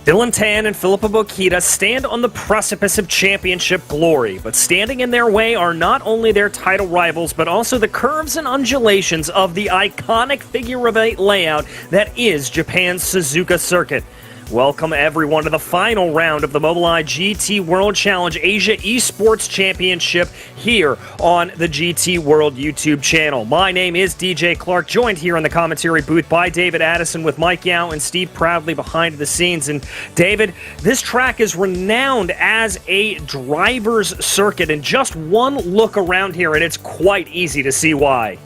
Dylan Tan and Filippo Bocchita stand on the precipice of championship glory, but standing in their way are not only their title rivals, but also the curves and undulations of the iconic figure-of-8 layout that is Japan's Suzuka circuit. Welcome everyone to the final round of the Mobileye GT World Challenge Asia Esports Championship here on the GT World YouTube channel. My name is DJ Clark, joined here in the commentary booth by David Addison with Mike Yao and Steve Proudly behind the scenes. And David, this track is renowned as a driver's circuit, and just one look around here and it's quite easy to see why.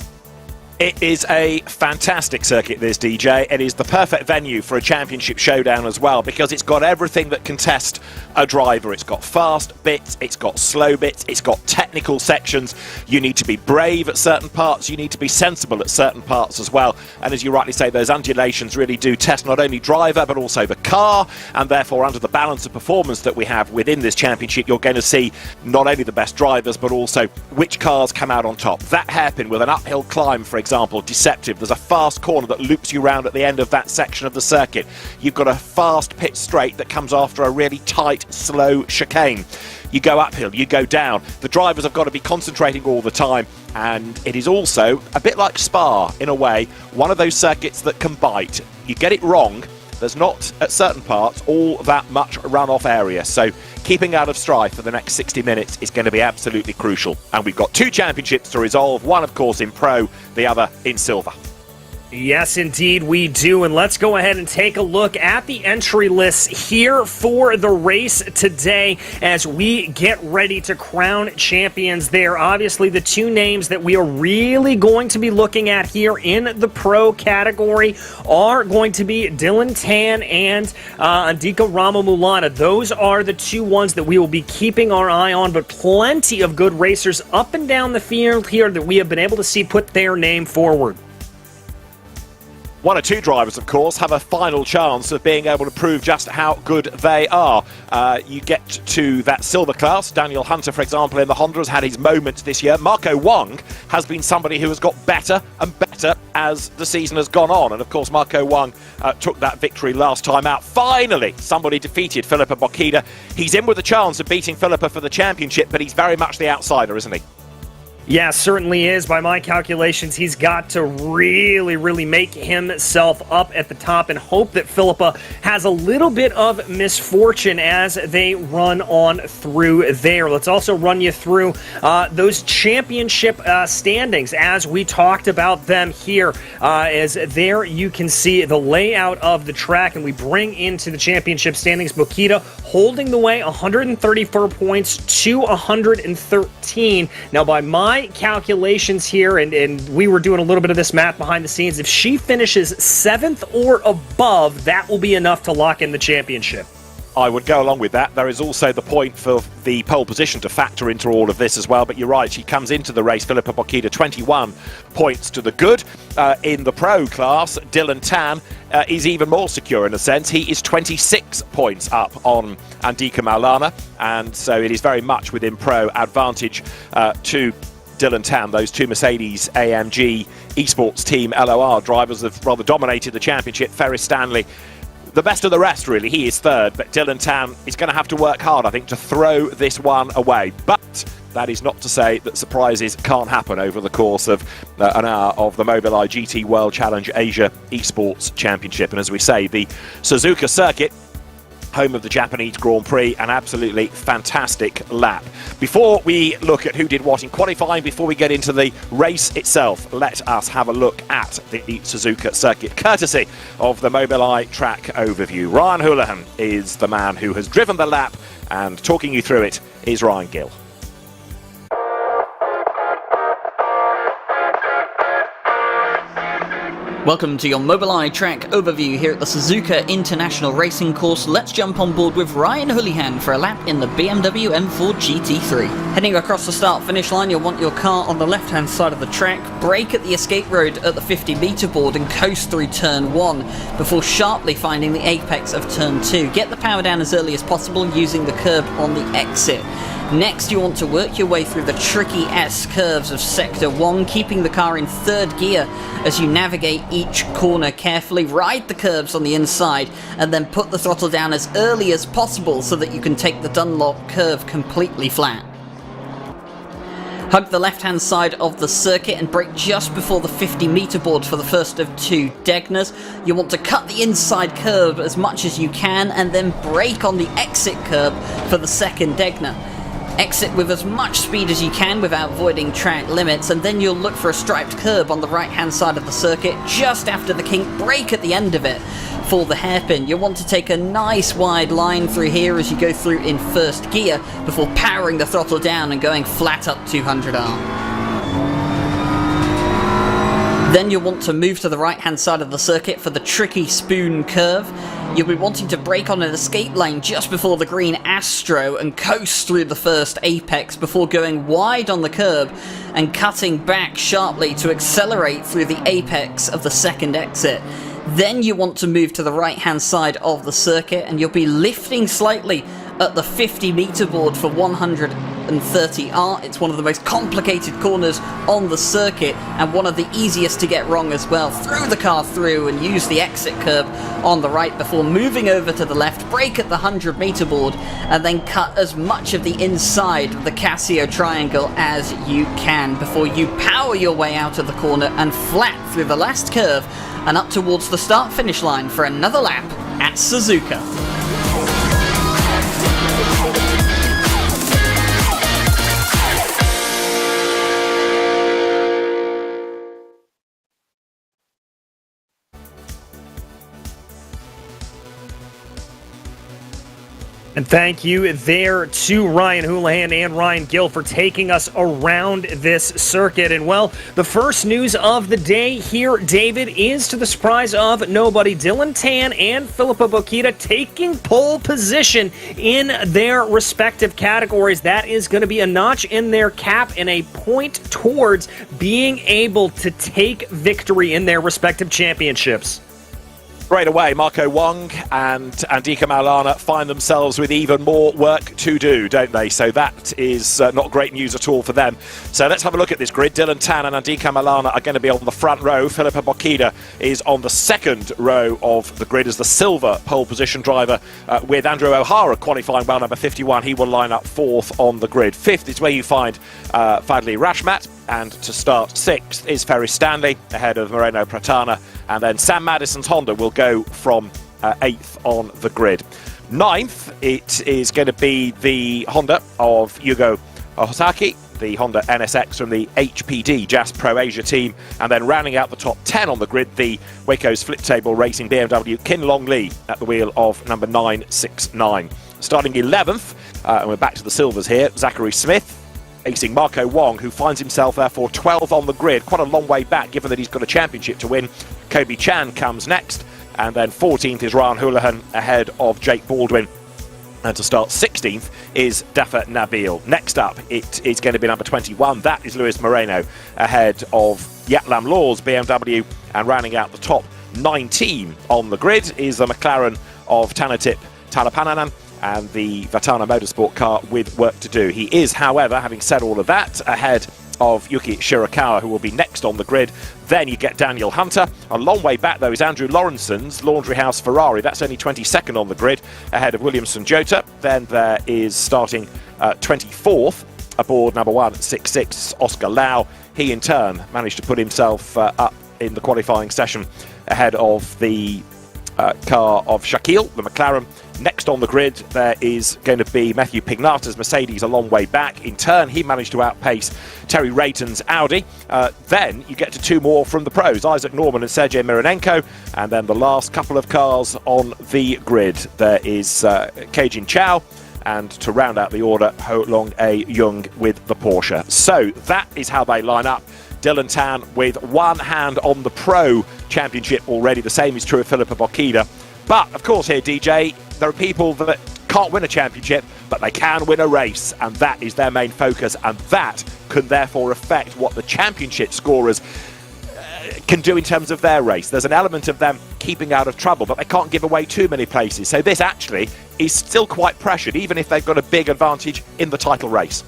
It is a fantastic circuit, this, DJ. It is the perfect venue for a championship showdown as well, because it's got everything that can test a driver. It's got fast bits, it's got slow bits, it's got technical sections. You need to be brave at certain parts, you need to be sensible at certain parts as well. And as you rightly say, those undulations really do test not only driver, but also the car. And therefore, under the balance of performance that we have within this championship, you're going to see not only the best drivers, but also which cars come out on top. That hairpin with an uphill climb, for example, deceptive. There's a fast corner that loops you round at the end of that section of the circuit. You've got a fast pit straight that comes after a really tight, slow chicane. You go uphill, you go down. The drivers have got to be concentrating all the time, and it is also a bit like Spa, in a way, one of those circuits that can bite. You get it wrong, there's not, at certain parts, all that much runoff area. So keeping out of strife for the next 60 minutes is going to be absolutely crucial. And we've got two championships to resolve, one, of course, in Pro, the other in Silver. Yes, indeed, we do. And let's go ahead and take a look at the entry lists here for the race today as we get ready to crown champions there. Obviously, the two names that we are really going to be looking at here in the pro category are going to be Dylan Tan and Andika Ramamulana. Those are the two ones that we will be keeping our eye on, but plenty of good racers up and down the field here that we have been able to see put their name forward. One or two drivers, of course, have a final chance of being able to prove just how good they are. You get to that silver class. Daniel Hunter, for example, in the Honda has had his moment this year. Marco Wong has been somebody who has got better and better as the season has gone on. And, of course, Marco Wong took that victory last time out. Finally, somebody defeated Filippo Bocchita. He's in with a chance of beating Filippo for the championship, but he's very much the outsider, isn't he? Yeah, certainly is. By my calculations, he's got to really make himself up at the top and hope that Filippo has a little bit of misfortune as they run on through there. Let's also run you through those championship standings as we talked about them here. As there you can see the layout of the track, and we bring into the championship standings Bocchita holding the way, 134 points to 113. Now, by my calculations here, and we were doing a little bit of this math behind the scenes, if she finishes 7th or above, that will be enough to lock in the championship. I would go along with that. There is also the point for the pole position to factor into all of this as well. But you're right, she comes into the race, Filippo Bocchita, 21 points to the good. In the pro class, Dylan Tan is even more secure in a sense. He is 26 points up on Andika Maulana. And so it is very much within pro advantage to Dylan Tan. Those two Mercedes AMG Esports team LOR drivers have rather dominated the championship. Ferris Stanley, the best of the rest, really. He is third, but Dylan Tan is going to have to work hard, I think, to throw this one away. But that is not to say that surprises can't happen over the course of an hour of the Mobileye GT World Challenge Asia Esports Championship. And as we say, the Suzuka circuit, home of the Japanese Grand Prix, an absolutely fantastic lap. Before we look at who did what in qualifying, before we get into the race itself, let us have a look at the Suzuka circuit, courtesy of the Mobileye track overview. Ryan Houlihan is the man who has driven the lap, and talking you through it is Ryan Gill. Welcome to your Mobileye track overview here at the Suzuka International Racing Course. Let's jump on board with Ryan Houlihan for a lap in the BMW M4 GT3. Heading across the start-finish line, you'll want your car on the left-hand side of the track, brake at the escape road at the 50-metre board and coast through turn 1 before sharply finding the apex of turn 2. Get the power down as early as possible using the curb on the exit. Next, you want to work your way through the tricky S-curves of Sector 1, keeping the car in third gear as you navigate each corner carefully, ride the curves on the inside, and then put the throttle down as early as possible so that you can take the Dunlop curve completely flat. Hug the left-hand side of the circuit and brake just before the 50-meter board for the first of 2 Degnas. You want to cut the inside curve as much as you can and then brake on the exit curb for the second Degna. Exit with as much speed as you can without voiding track limits, and then you'll look for a striped curb on the right-hand side of the circuit just after the kink brake at the end of it for the hairpin. You'll want to take a nice wide line through here as you go through in first gear before powering the throttle down and going flat up 200R. Then you'll want to move to the right-hand side of the circuit for the tricky spoon curve. You'll be wanting to brake on an escape lane just before the green Astro and coast through the first apex before going wide on the curb and cutting back sharply to accelerate through the apex of the second exit. Then you want to move to the right-hand side of the circuit and you'll be lifting slightly at the 50-meter board for 130R. It's one of the most complicated corners on the circuit and one of the easiest to get wrong as well. Throw the car through and use the exit curb on the right before moving over to the left, brake at the 100-meter board, and then cut as much of the inside of the Casio triangle as you can before you power your way out of the corner and flat through the last curve and up towards the start-finish line for another lap at Suzuka. And thank you there to Ryan Houlihan and Ryan Gill for taking us around this circuit. And well, the first news of the day here, David, is to the surprise of nobody. Dylan Tan and Filippo Bocchita taking pole position in their respective categories. That is going to be a notch in their cap and a point towards being able to take victory in their respective championships. Straight away, Marco Wong and Andika Maulana find themselves with even more work to do, don't they? So that is not great news at all for them. So let's have a look at this grid. Dylan Tan and Andika Maulana are going to be on the front row. Filippo Bocchita is on the second row of the grid as the silver pole position driver, with Andrew O'Hara qualifying well, number 51. He will line up fourth on the grid. Fifth is where you find Fadli Rashmat. And to start sixth is Ferry Stanley ahead of Moreno Pratana. And then Sam Madison's Honda will go from eighth on the grid. Ninth, it is going to be the Honda of Yugo Ohosaki, the Honda NSX from the HPD JAS Pro Asia team. And then rounding out the top 10 on the grid, the Waco's Flip Table Racing BMW Kin Long Lee at the wheel of number 969. Starting 11th, and we're back to the silvers here, Zachary Smith, facing Marco Wong, who finds himself therefore 12 on the grid, quite a long way back given that he's got a championship to win. Kobe Chan comes next, and then 14th is Ryan Houlihan ahead of Jake Baldwin. And to start 16th is Dafa Nabil. Next up, it is going to be number 21. That is Luis Moreno ahead of Yatlam Laws BMW. And rounding out the top 19 on the grid is the McLaren of Tanatip Talapananan and the Vatana Motorsport car with work to do. He is, however, having said all of that, ahead of Yuki Shirakawa, who will be next on the grid. Then you get Daniel Hunter. A long way back, though, is Andrew Lawrenson's Laundry House Ferrari. That's only 22nd on the grid, ahead of Williamson Jota. Then there is starting 24th aboard number 166, Oscar Lau. He, in turn, managed to put himself up in the qualifying session ahead of the car of Shaquille, the McLaren. Next on the grid, there is going to be Matthew Pignata's Mercedes a long way back. In turn, he managed to outpace Terry Rayton's Audi. Then you get to two more from the pros, Isaac Norman and Sergej Mironenko. And then the last couple of cars on the grid, there is Keijin Chow. And to round out the order, Ho Long A Young with the Porsche. So that is how they line up. Dylan Tan with one hand on the Pro Championship already. The same is true of Filippo Bocchita. But, of course, here, DJ, there are people that can't win a championship, but they can win a race, and that is their main focus, and that can therefore affect what the championship scorers can do in terms of their race. There's an element of them keeping out of trouble, but they can't give away too many places. So this actually is still quite pressured, even if they've got a big advantage in the title race.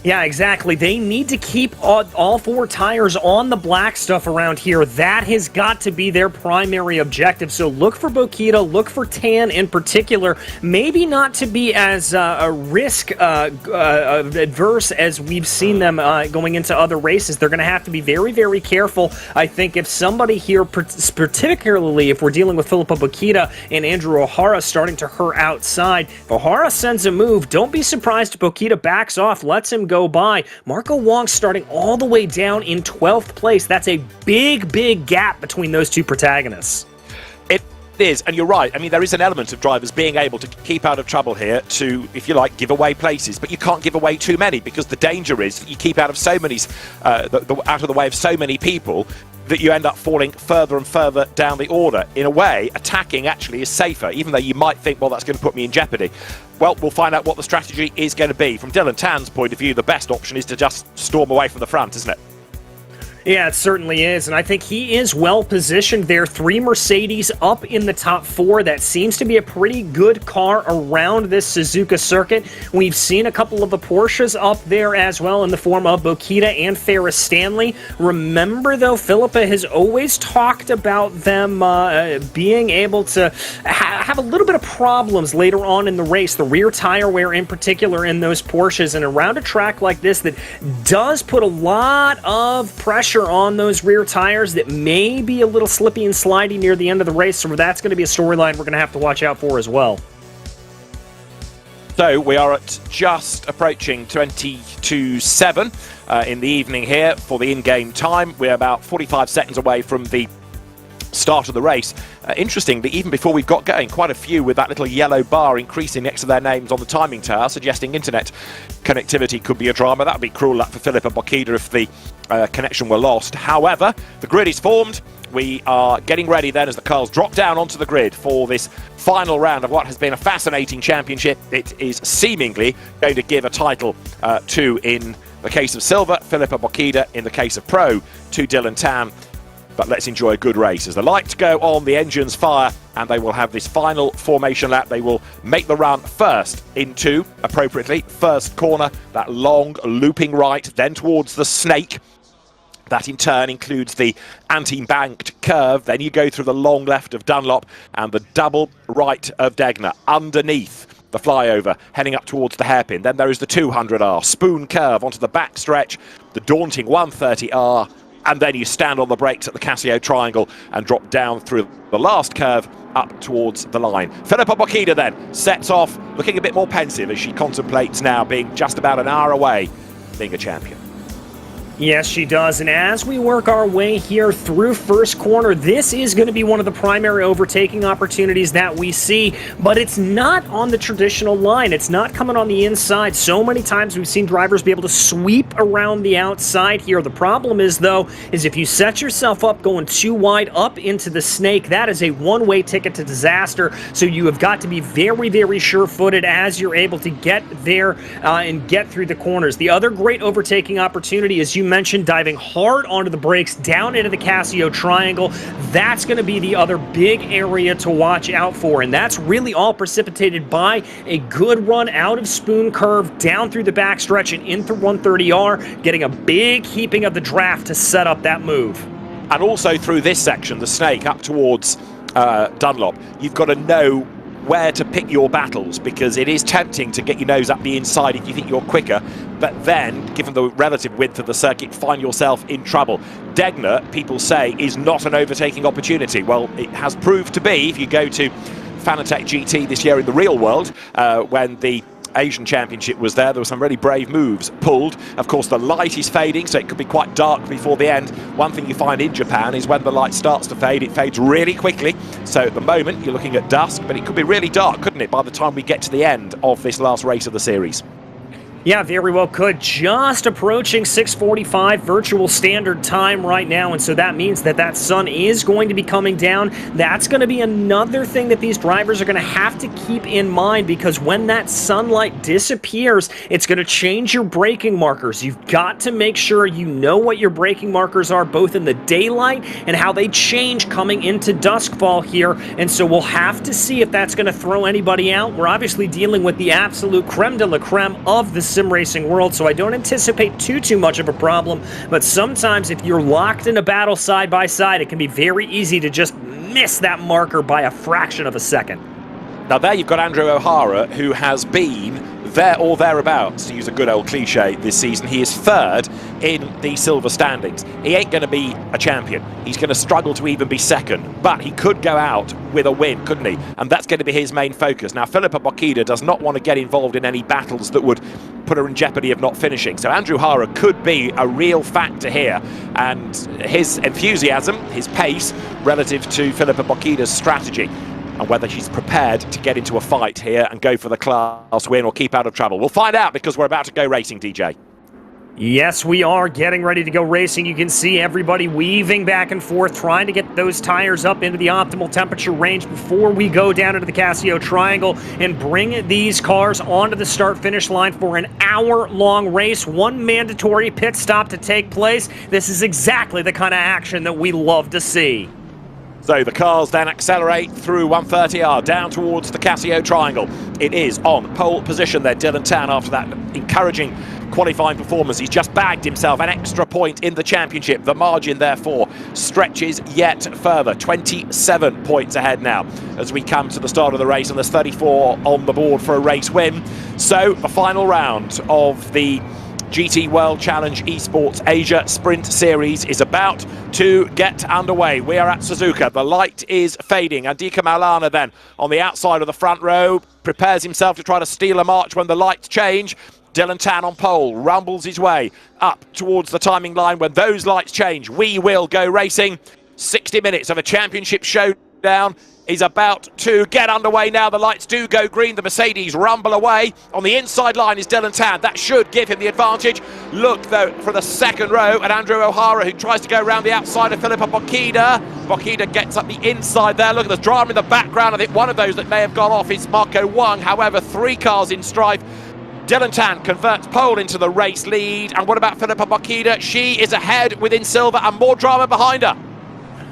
Yeah, exactly. They need to keep all 4 tires on the black stuff around here. That has got to be their primary objective. So look for Bokita, look for Tan in particular. Maybe not to be as risk adverse as we've seen them going into other races. They're going to have to be very, very careful. I think if somebody here, particularly if we're dealing with Philippa Bokita and Andrew O'Hara starting to her outside, if O'Hara sends a move, don't be surprised if Bokita backs off, lets him go by. Marco Wong starting all the way down in 12th place. That's a big, big gap between those 2 protagonists. It is, and you're right. I mean, there is an element of drivers being able to keep out of trouble here to, if you like, give away places, but you can't give away too many, because the danger is that you keep out of so many, out of the way of so many people, that you end up falling further and further down the order. In a way, attacking actually is safer, even though you might think, well, that's going to put me in jeopardy. Well, we'll find out what the strategy is going to be. From Dylan Tan's point of view, the best option is to just storm away from the front, isn't it? Yeah, it certainly is, and I think he is well positioned there. 3 Mercedes up in the top 4. That seems to be a pretty good car around this Suzuka circuit. We've seen a couple of the Porsches up there as well in the form of Bokita and Ferris Stanley. Remember, though, Philippa has always talked about them being able to have a little bit of problems later on in the race. The rear tire wear in particular in those Porsches, and around a track like this that does put a lot of pressure on those rear tires, that may be a little slippy and slidey near the end of the race, so that's going to be a storyline we're going to have to watch out for as well. So we are at just approaching 22:07 in the evening here for the in-game time. We're about 45 seconds away from the start of the race. Interestingly, even before we've got going, quite a few with that little yellow bar increasing next to their names on the timing tower, suggesting internet connectivity could be a drama. That would be cruel luck for Philippa Bokita if the connection were lost. However, the grid is formed. We are getting ready then as the cars drop down onto the grid for this final round of what has been a fascinating championship. It is seemingly going to give a title to, in the case of Silver, Philippa Bokita; in the case of Pro, to Dylan Tan. But let's enjoy a good race. As the lights go on, the engines fire, and they will have this final formation lap. They will make the run first into, appropriately, first corner, that long looping right, then towards the snake. That in turn includes the anti-banked curve. Then you go through the long left of Dunlop and the double right of Degner underneath the flyover, heading up towards the hairpin. Then there is the 200R spoon curve onto the back stretch, the daunting 130R, and then you stand on the brakes at the Casio Triangle and drop down through the last curve up towards the line. Philippa Bokita then sets off, looking a bit more pensive as she contemplates now being just about an hour away being a champion. Yes, she does. And as we work our way here through first corner, this is going to be one of the primary overtaking opportunities that we see, but it's not on the traditional line. It's not coming on the inside. So many times we've seen drivers be able to sweep around the outside here. The problem is, though, is if you set yourself up going too wide up into the snake, that is a one-way ticket to disaster. So you have got to be very, very sure-footed as you're able to get there and get through the corners. The other great overtaking opportunity, as you mentioned, diving hard onto the brakes down into the Casio Triangle. That's going to be the other big area to watch out for, and that's really all precipitated by a good run out of Spoon Curve down through the backstretch and in through 130R, getting a big heaping of the draft to set up that move. And also through this section, the snake up towards Dunlop, you've got to know where to pick your battles, because it is tempting to get your nose up the inside if you think you're quicker, but then, given the relative width of the circuit, find yourself in trouble. Degner, people say, is not an overtaking opportunity. Well, it has proved to be, if you go to Fanatec GT this year in the real world, when the Asian Championship was there were some really brave moves pulled. Of course, the light is fading, so it could be quite dark before the end. One thing you find in Japan is when the light starts to fade, it fades really quickly. So at the moment, you're looking at dusk, but it could be really dark, couldn't it, by the time we get to the end of this last race of the series? Yeah, very well could. Just approaching 6:45 virtual standard time right now, and so that means that that sun is going to be coming down. That's going to be another thing that these drivers are going to have to keep in mind, because when that sunlight disappears, it's going to change your braking markers. You've got to make sure you know what your braking markers are, both in the daylight and how they change coming into duskfall here, and so we'll have to see if that's going to throw anybody out. We're obviously dealing with the absolute creme de la creme of the sim racing world, so I don't anticipate too much of a problem, but sometimes if you're locked in a battle side by side, it can be very easy to just miss that marker by a fraction of a second. Now there you've got Andrew O'Hara, who has been there or thereabouts, to use a good old cliche, this season. He is third in the silver standings. He ain't going to be a champion. He's going to struggle to even be second, but he could go out with a win, couldn't he? And that's going to be his main focus. Now, Filippo Bocchida does not want to get involved in any battles that would put her in jeopardy of not finishing. So Andrew O'Hara could be a real factor here, and his enthusiasm, his pace, relative to Filippo Bocchida's strategy, and whether she's prepared to get into a fight here and go for the class win or keep out of trouble. We'll find out, because we're about to go racing, DJ. Yes, we are getting ready to go racing. You can see everybody weaving back and forth, trying to get those tires up into the optimal temperature range before we go down into the Casio Triangle and bring these cars onto the start-finish line for an hour-long race. One mandatory pit stop to take place. This is exactly the kind of action that we love to see. So the cars then accelerate through 130R down towards the Casio Triangle. It is on pole position there, Dylan Tan, after that encouraging qualifying performance. He's just bagged himself an extra point in the championship. The margin, therefore, stretches yet further. 27 points ahead now as we come to the start of the race, and there's 34 on the board for a race win. So the final round of the GT World Challenge Esports Asia Sprint Series is about to get underway. We are at Suzuka. The light is fading. Andika Maulana then on the outside of the front row prepares himself to try to steal a march when the lights change. Dylan Tan on pole rumbles his way up towards the timing line. When those lights change, we will go racing. 60 minutes of a championship showdown is about to get underway now. The lights do go green. The Mercedes rumble away. On the inside line is Dylan Tan. That should give him the advantage. Look, though, for the second row at Andrew O'Hara, who tries to go around the outside of Filippo Bocchida. Bocchida gets up the inside there. Look at the drama in the background. I think one of those that may have gone off is Marco Wang. However, 3 cars in strife. Dylan Tan converts pole into the race lead. And what about Filippo Bocchida? She is ahead within silver, and more drama behind her.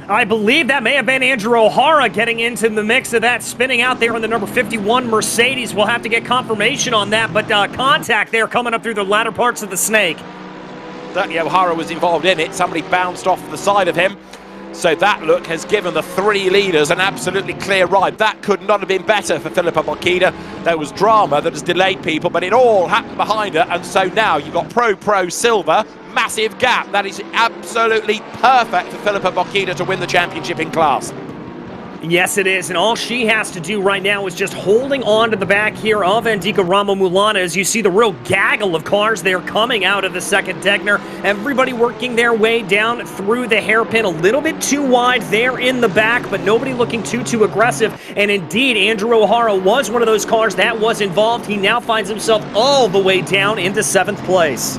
I believe that may have been Andrew O'Hara getting into the mix of that, spinning out there in the number 51 Mercedes. We'll have to get confirmation on that, but contact there coming up through the latter parts of the snake. Certainly O'Hara was involved in it. Somebody bounced off the side of him. So that look has given the 3 leaders an absolutely clear ride. That could not have been better for Filippo Bocchida. There was drama that has delayed people, but it all happened behind her. And so now you've got Pro Silver. Massive gap. That is absolutely perfect for Filippo Bocchida to win the championship in class. Yes, it is, and all she has to do right now is just holding on to the back here of Andika Ramoulana as you see the real gaggle of cars there coming out of the second Degner. Everybody working their way down through the hairpin, a little bit too wide there in the back, but nobody looking too aggressive. And indeed, Andrew O'Hara was one of those cars that was involved. He now finds himself all the way down into 7th place.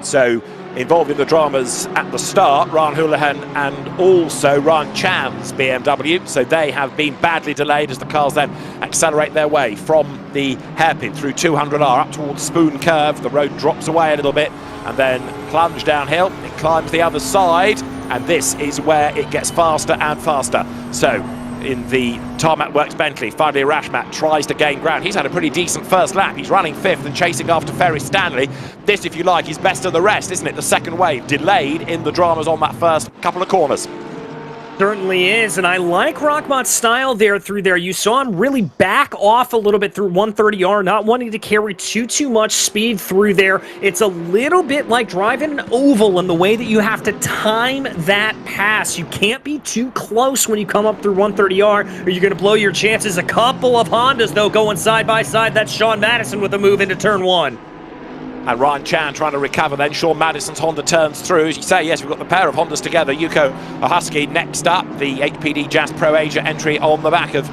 So involved in the dramas at the start, Ryan Houlihan and also Ryan Chan's BMW. So they have been badly delayed as the cars then accelerate their way from the hairpin through 200R up towards Spoon Curve. The road drops away a little bit and then plunge downhill. It climbs the other side, and this is where it gets faster and faster. So in the Tarmac Works Bentley, finally Rashmat tries to gain ground. He's had a pretty decent first lap. He's running 5th and chasing after Ferris Stanley. This, if you like, is best of the rest, isn't it? The second wave delayed in the dramas on that first couple of corners. Certainly is, and I like Rockmont's style there through there. You saw him really back off a little bit through 130R, not wanting to carry too much speed through there. It's a little bit like driving an oval in the way that you have to time that pass. You can't be too close when you come up through 130R, or you're going to blow your chances. A couple of Hondas, though, going side by side. That's Sean Madison with a move into turn 1. And Ryan Chan trying to recover then. Sean Madison's Honda turns through. As you say, yes, we've got the pair of Hondas together. Yuko Ohusky next up, the HPD Jazz Pro Asia entry on the back of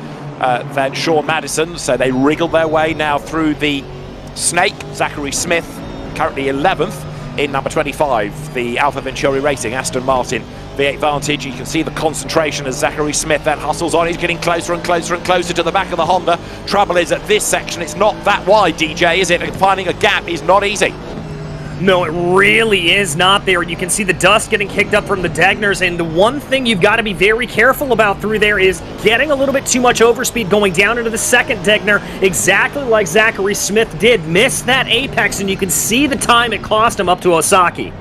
then Sean Madison. So they wriggle their way now through the Snake, Zachary Smith, currently 11th in number 25, the Alpha Venturi Racing Aston Martin V8 Vantage. You can see the concentration as Zachary Smith then hustles on. He's getting closer and closer and closer to the back of the Honda. Trouble is, at this section, it's not that wide, DJ, is it? And finding a gap is not easy. No, it really is not there. You can see the dust getting kicked up from the Degners, and the one thing you've got to be very careful about through there is getting a little bit too much overspeed going down into the second Degner, exactly like Zachary Smith did. Missed that apex, and you can see the time it cost him up to Osaki.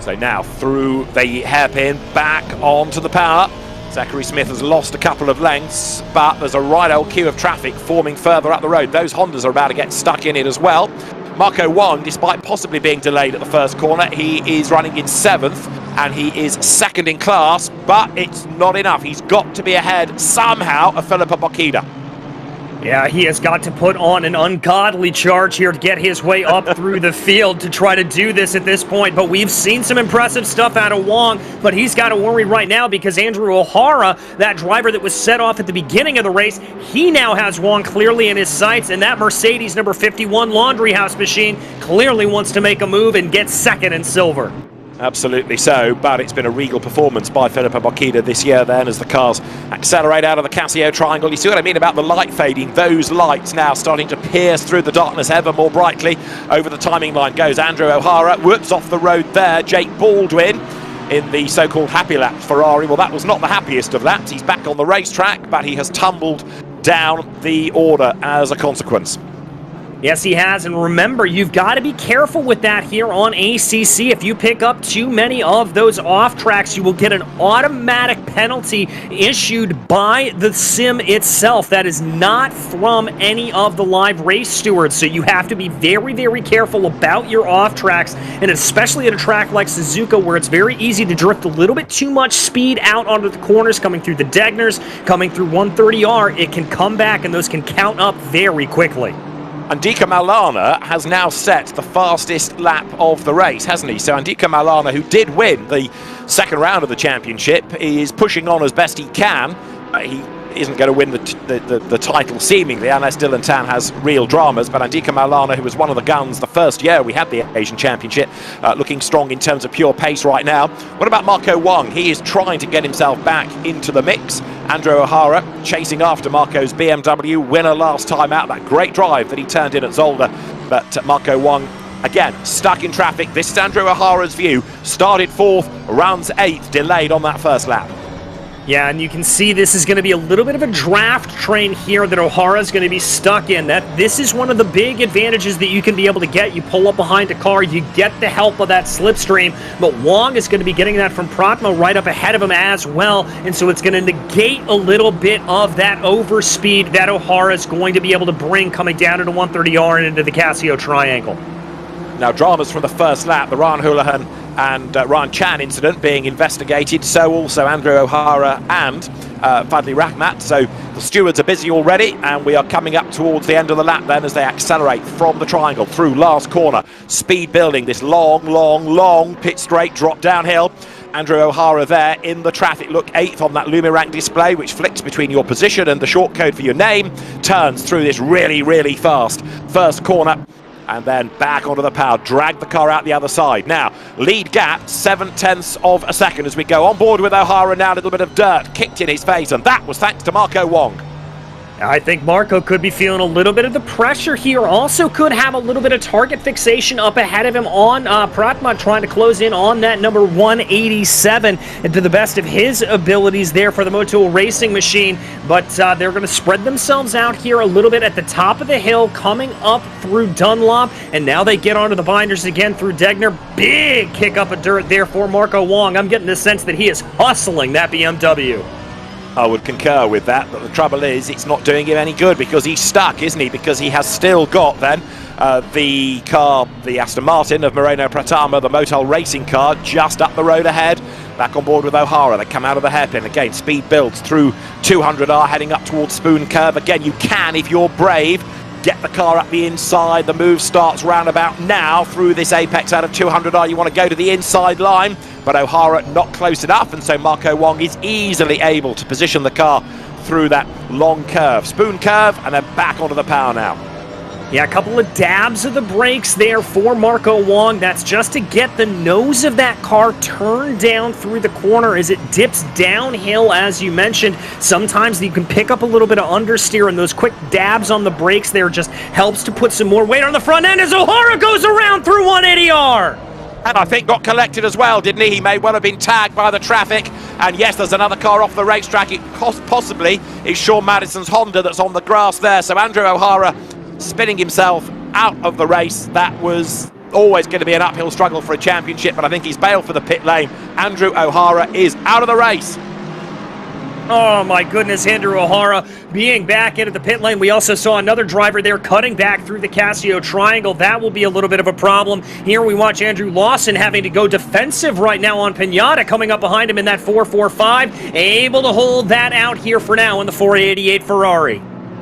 So now through the hairpin, back onto the power. Zachary Smith has lost a couple of lengths, but there's a right old queue of traffic forming further up the road. Those Hondas are about to get stuck in it as well. Marco Wong, despite possibly being delayed at the first corner, he is running in 7th, and he is 2nd in class, but it's not enough. He's got to be ahead somehow of Philippa Bokida. Yeah, he has got to put on an ungodly charge here to get his way up through the field to try to do this at this point. But we've seen some impressive stuff out of Wong, but he's got to worry right now because Andrew O'Hara, that driver that was set off at the beginning of the race, he now has Wong clearly in his sights, and that Mercedes number 51 Laundry House machine clearly wants to make a move and get 2nd in silver. Absolutely so, but it's been a regal performance by Philippa Bokida this year then as the cars accelerate out of the Casio triangle. You see what I mean about the light fading? Those lights now starting to pierce through the darkness ever more brightly. Over the timing line goes Andrew O'Hara, whoops off the road there. Jake Baldwin in the so-called happy lap Ferrari. Well, that was not the happiest of laps. He's back on the racetrack, but he has tumbled down the order as a consequence. Yes, he has, and remember, you've got to be careful with that here on ACC. If you pick up too many of those off tracks, you will get an automatic penalty issued by the sim itself. That is not from any of the live race stewards, so you have to be very, very careful about your off tracks, and especially at a track like Suzuka where it's very easy to drift a little bit too much speed out onto the corners, coming through the Degners, coming through 130R. It can come back, and those can count up very quickly. Andika Maulana has now set the fastest lap of the race, hasn't he? So Andika Maulana, who did win the second round of the championship, is pushing on as best he can. He isn't going to win the title seemingly unless Dylan Tan has real dramas, but Andika Maulana, who was one of the guns the first year we had the Asian Championship, looking strong in terms of pure pace right now. What about Marco Wong? He is trying to get himself back into the mix. Andrew O'Hara chasing after Marco's BMW winner last time out, that great drive that he turned in at Zolder, but Marco Wong again stuck in traffic. This is Andrew O'Hara's view. Started 4th, runs 8th, delayed on that first lap. Yeah, and you can see this is going to be a little bit of a draft train here that O'Hara's going to be stuck in. This is one of the big advantages that you can be able to get. You pull up behind a car, you get the help of that slipstream, but Wong is going to be getting that from Pratma right up ahead of him as well, and so it's going to negate a little bit of that overspeed that O'Hara is going to be able to bring coming down into 130R and into the Casio triangle. Now, dramas from the first lap, the Ryan Houlihan and Ryan Chan incident being investigated, so also Andrew O'Hara and Fadli Rahmat. So the stewards are busy already, and we are coming up towards the end of the lap then as they accelerate from the triangle through last corner. Speed building, this long pit straight drop downhill. Andrew O'Hara there in the traffic. Look, 8th on that Lumirang display, which flicks between your position and the short code for your name. Turns through this really fast first corner, and then back onto the power, drag the car out the other side. Now, lead gap, 7/10 of a second as we go on board with O'Hara now. A little bit of dirt kicked in his face, and that was thanks to Marco Wong. I think Marco could be feeling a little bit of the pressure here. Also could have a little bit of target fixation up ahead of him on Pratma, trying to close in on that number 187 and to the best of his abilities there for the Motul Racing machine. But they're going to spread themselves out here a little bit at the top of the hill, coming up through Dunlop, and now they get onto the binders again through Degner. Big kick up of dirt there for Marco Wong. I'm getting the sense that he is hustling that BMW. I would concur with that, but the trouble is it's not doing him any good because he's stuck, isn't he? Because he has still got then the car, the Aston Martin of Moreno Pratama, the Motul Racing car, just up the road ahead. Back on board with O'Hara. They come out of the hairpin. Again, speed builds through 200R, heading up towards Spoon Curve. Again, you can, if you're brave, get the car up the inside. The move starts roundabout now through this apex out of 200R. You want to go to the inside line, but O'Hara not close enough, and so Marco Wong is easily able to position the car through that long curve. Spoon curve, and then back onto the power now. Yeah, a couple of dabs of the brakes there for Marco Wong. That's just to get the nose of that car turned down through the corner as it dips downhill, as you mentioned. Sometimes you can pick up a little bit of understeer, and those quick dabs on the brakes there just helps to put some more weight on the front end as O'Hara goes around through 180R. And I think got collected as well, didn't he? He may well have been tagged by the traffic. And yes, there's another car off the racetrack. It possibly is Sean Madison's Honda that's on the grass there. So Andrew O'Hara spinning himself out of the race. That was always going to be an uphill struggle for a championship, but I think he's bailed for the pit lane. Andrew O'Hara is out of the race. Oh my goodness, Andrew O'Hara being back into the pit lane. We also saw another driver there cutting back through the Casio triangle. That will be a little bit of a problem. Here we watch Andrew Lawson having to go defensive right now on Pinata, coming up behind him in that 445. Able to hold that out here for now in the 488 Ferrari.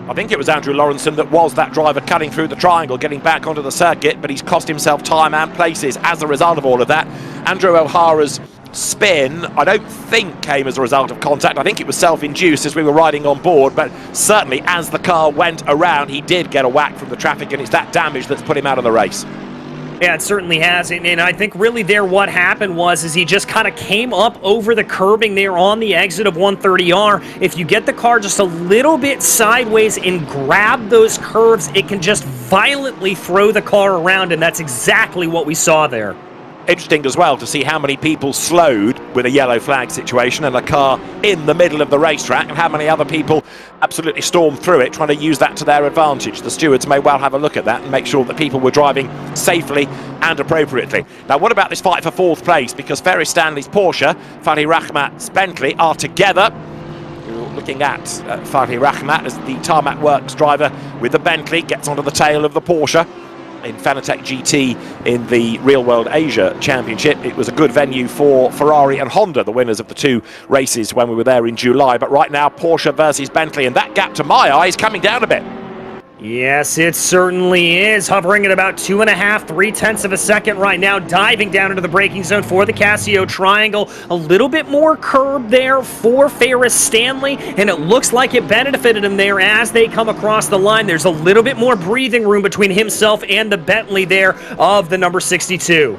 I think it was Andrew Lawrenson that was that driver cutting through the triangle, getting back onto the circuit, but he's cost himself time and places as a result of all of that. Andrew O'Hara's spin, I don't think came as a result of contact. I think it was self-induced as we were riding on board, but certainly as the car went around, he did get a whack from the traffic, and it's that damage that's put him out of the race. Yeah, it certainly has, and I think really there what happened was he just kind of came up over the curbing there on the exit of 130R. If you get the car just a little bit sideways and grab those curves, it can just violently throw the car around, and that's exactly what we saw there. Interesting as well to see how many people slowed with a yellow flag situation and a car in the middle of the racetrack, and how many other people absolutely stormed through it trying to use that to their advantage. The stewards may well have a look at that and make sure that people were driving safely and appropriately. Now, what about this fight for fourth place? Because Ferry Stanley's Porsche, Fahri Rachmat's Bentley are together. You're looking at Fahri Rachmat as the Tarmac Works driver with the Bentley gets onto the tail of the Porsche in Fanatec GT in the Real World Asia Championship. It was a good venue for Ferrari and Honda, the winners of the two races when we were there in July. But right now, Porsche versus Bentley, and that gap to my eye is coming down a bit. Yes, it certainly is. Hovering at about 2.5, 3/10 of a second right now, diving down into the braking zone for the Casio triangle. A little bit more curb there for Ferris Stanley, and it looks like it benefited him there as they come across the line. There's a little bit more breathing room between himself and the Bentley there of the number 62.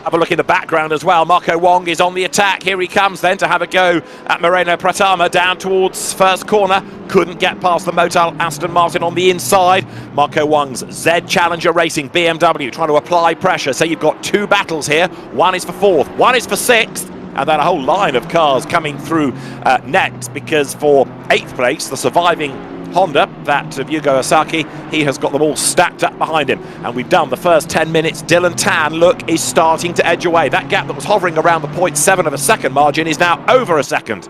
Have a look in the background as well. Marco Wong is on the attack. Here he comes then to have a go at Moreno Pratama down towards first corner. Couldn't get past the Motul Aston Martin on the inside. Marco Wong's Z Challenger Racing BMW trying to apply pressure. So you've got two battles here. One is for fourth, one is for sixth. And then a whole line of cars coming through next, because for eighth place, the surviving Honda, that of Yugo Osaki, he has got them all stacked up behind him. And we've done the first 10 minutes. Dylan Tan, look, is starting to edge away. That gap that was hovering around the 0.7 of a second margin is now over a second.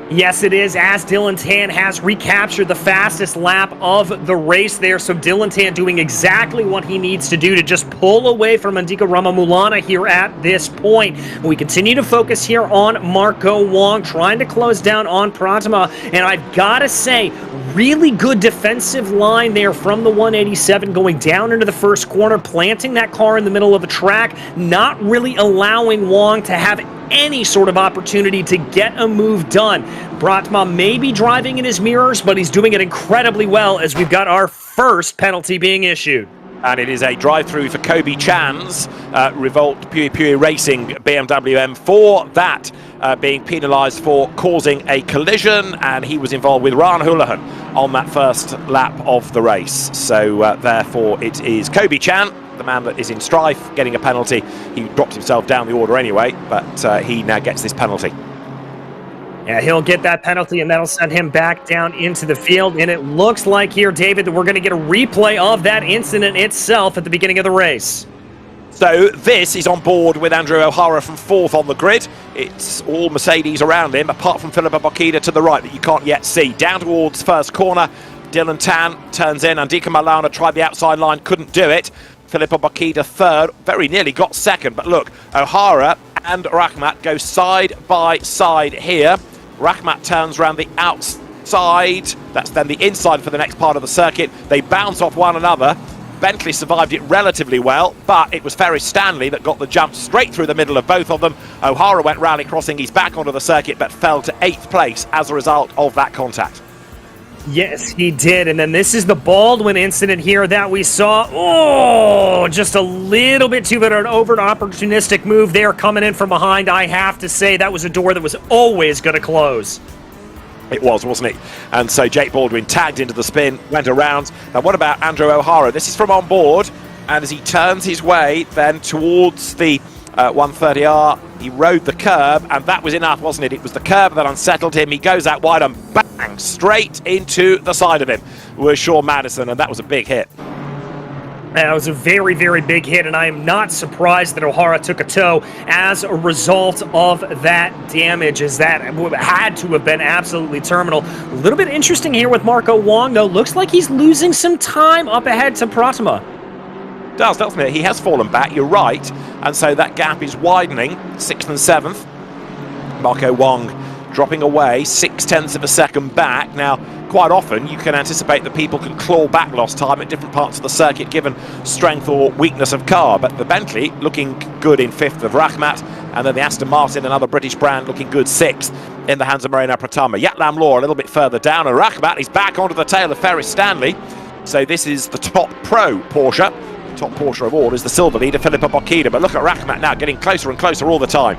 Yes, it is, as Dylan Tan has recaptured the fastest lap of the race there. So Dylan Tan doing exactly what he needs to do to just pull away from Andika Ramamulana here at this point. We continue to focus here on Marco Wong, trying to close down on Pratama. And I've got to say, really good defensive line there from the 187 going down into the first corner, planting that car in the middle of the track, not really allowing Wong to have any sort of opportunity to get a move done. Pratama may be driving in his mirrors, but he's doing it incredibly well as we've got our first penalty being issued. And it is a drive-through for Kobe Chan's Revolt Pui Pui Racing BMW M4. That being penalised for causing a collision, and he was involved with Ryan Houlihan on that first lap of the race. So therefore it is Kobe Chan, the man that is in strife, getting a penalty. He drops himself down the order anyway, but he now gets this penalty. Yeah, he'll get that penalty, and that'll send him back down into the field. And it looks like here, David, that we're going to get a replay of that incident itself at the beginning of the race. So this is on board with Andrew O'Hara from fourth on the grid. It's all Mercedes around him, apart from Philippa Bokida to the right that you can't yet see. Down towards first corner, Dylan Tan turns in. Andika Malana tried the outside line, couldn't do it. Philippa Bokida third, very nearly got second. But look, O'Hara and Rachmat go side by side here. Rachmat turns around the outside. That's then the inside for the next part of the circuit. They bounce off one another. Bentley survived it relatively well, but it was Ferris Stanley that got the jump straight through the middle of both of them. O'Hara went rally crossing. He's back onto the circuit, but fell to 8th place as a result of that contact. Yes, he did. And then this is the Baldwin incident here that we saw. Oh, just a little bit too bit of an opportunistic move there coming in from behind. I have to say that was a door that was always going to close. It was, wasn't it? And so Jake Baldwin tagged into the spin, went around. Now what about Andrew O'Hara? This is from on board, and as he turns his way then towards the 130R, he rode the curb, and that was enough, wasn't it? It was the curb that unsettled him. He goes out wide and bang, straight into the side of him was Sean Madison, and that was a big hit. That was a very, very big hit, and I am not surprised that O'Hara took a tow as a result of that damage, as that had to have been absolutely terminal. A little bit interesting here with Marco Wong, though. Looks like he's losing some time up ahead to Pratama. Doesn't it? He has fallen back, you're right, and so that gap is widening, 6th and 7th. Marco Wong dropping away 0.6 of a second back. Now, quite often you can anticipate that people can claw back lost time at different parts of the circuit given strength or weakness of car, but the Bentley looking good in 5th of Rahmat, and then the Aston Martin, another British brand, looking good 6th in the hands of Moreno Pratama. Yatlam Law a little bit further down, and Rahmat is back onto the tail of Ferris Stanley. So this is the top pro Porsche. Top Porsche of all is the silver leader, Filippo Bocchida, but look at Rahmat now getting closer and closer all the time.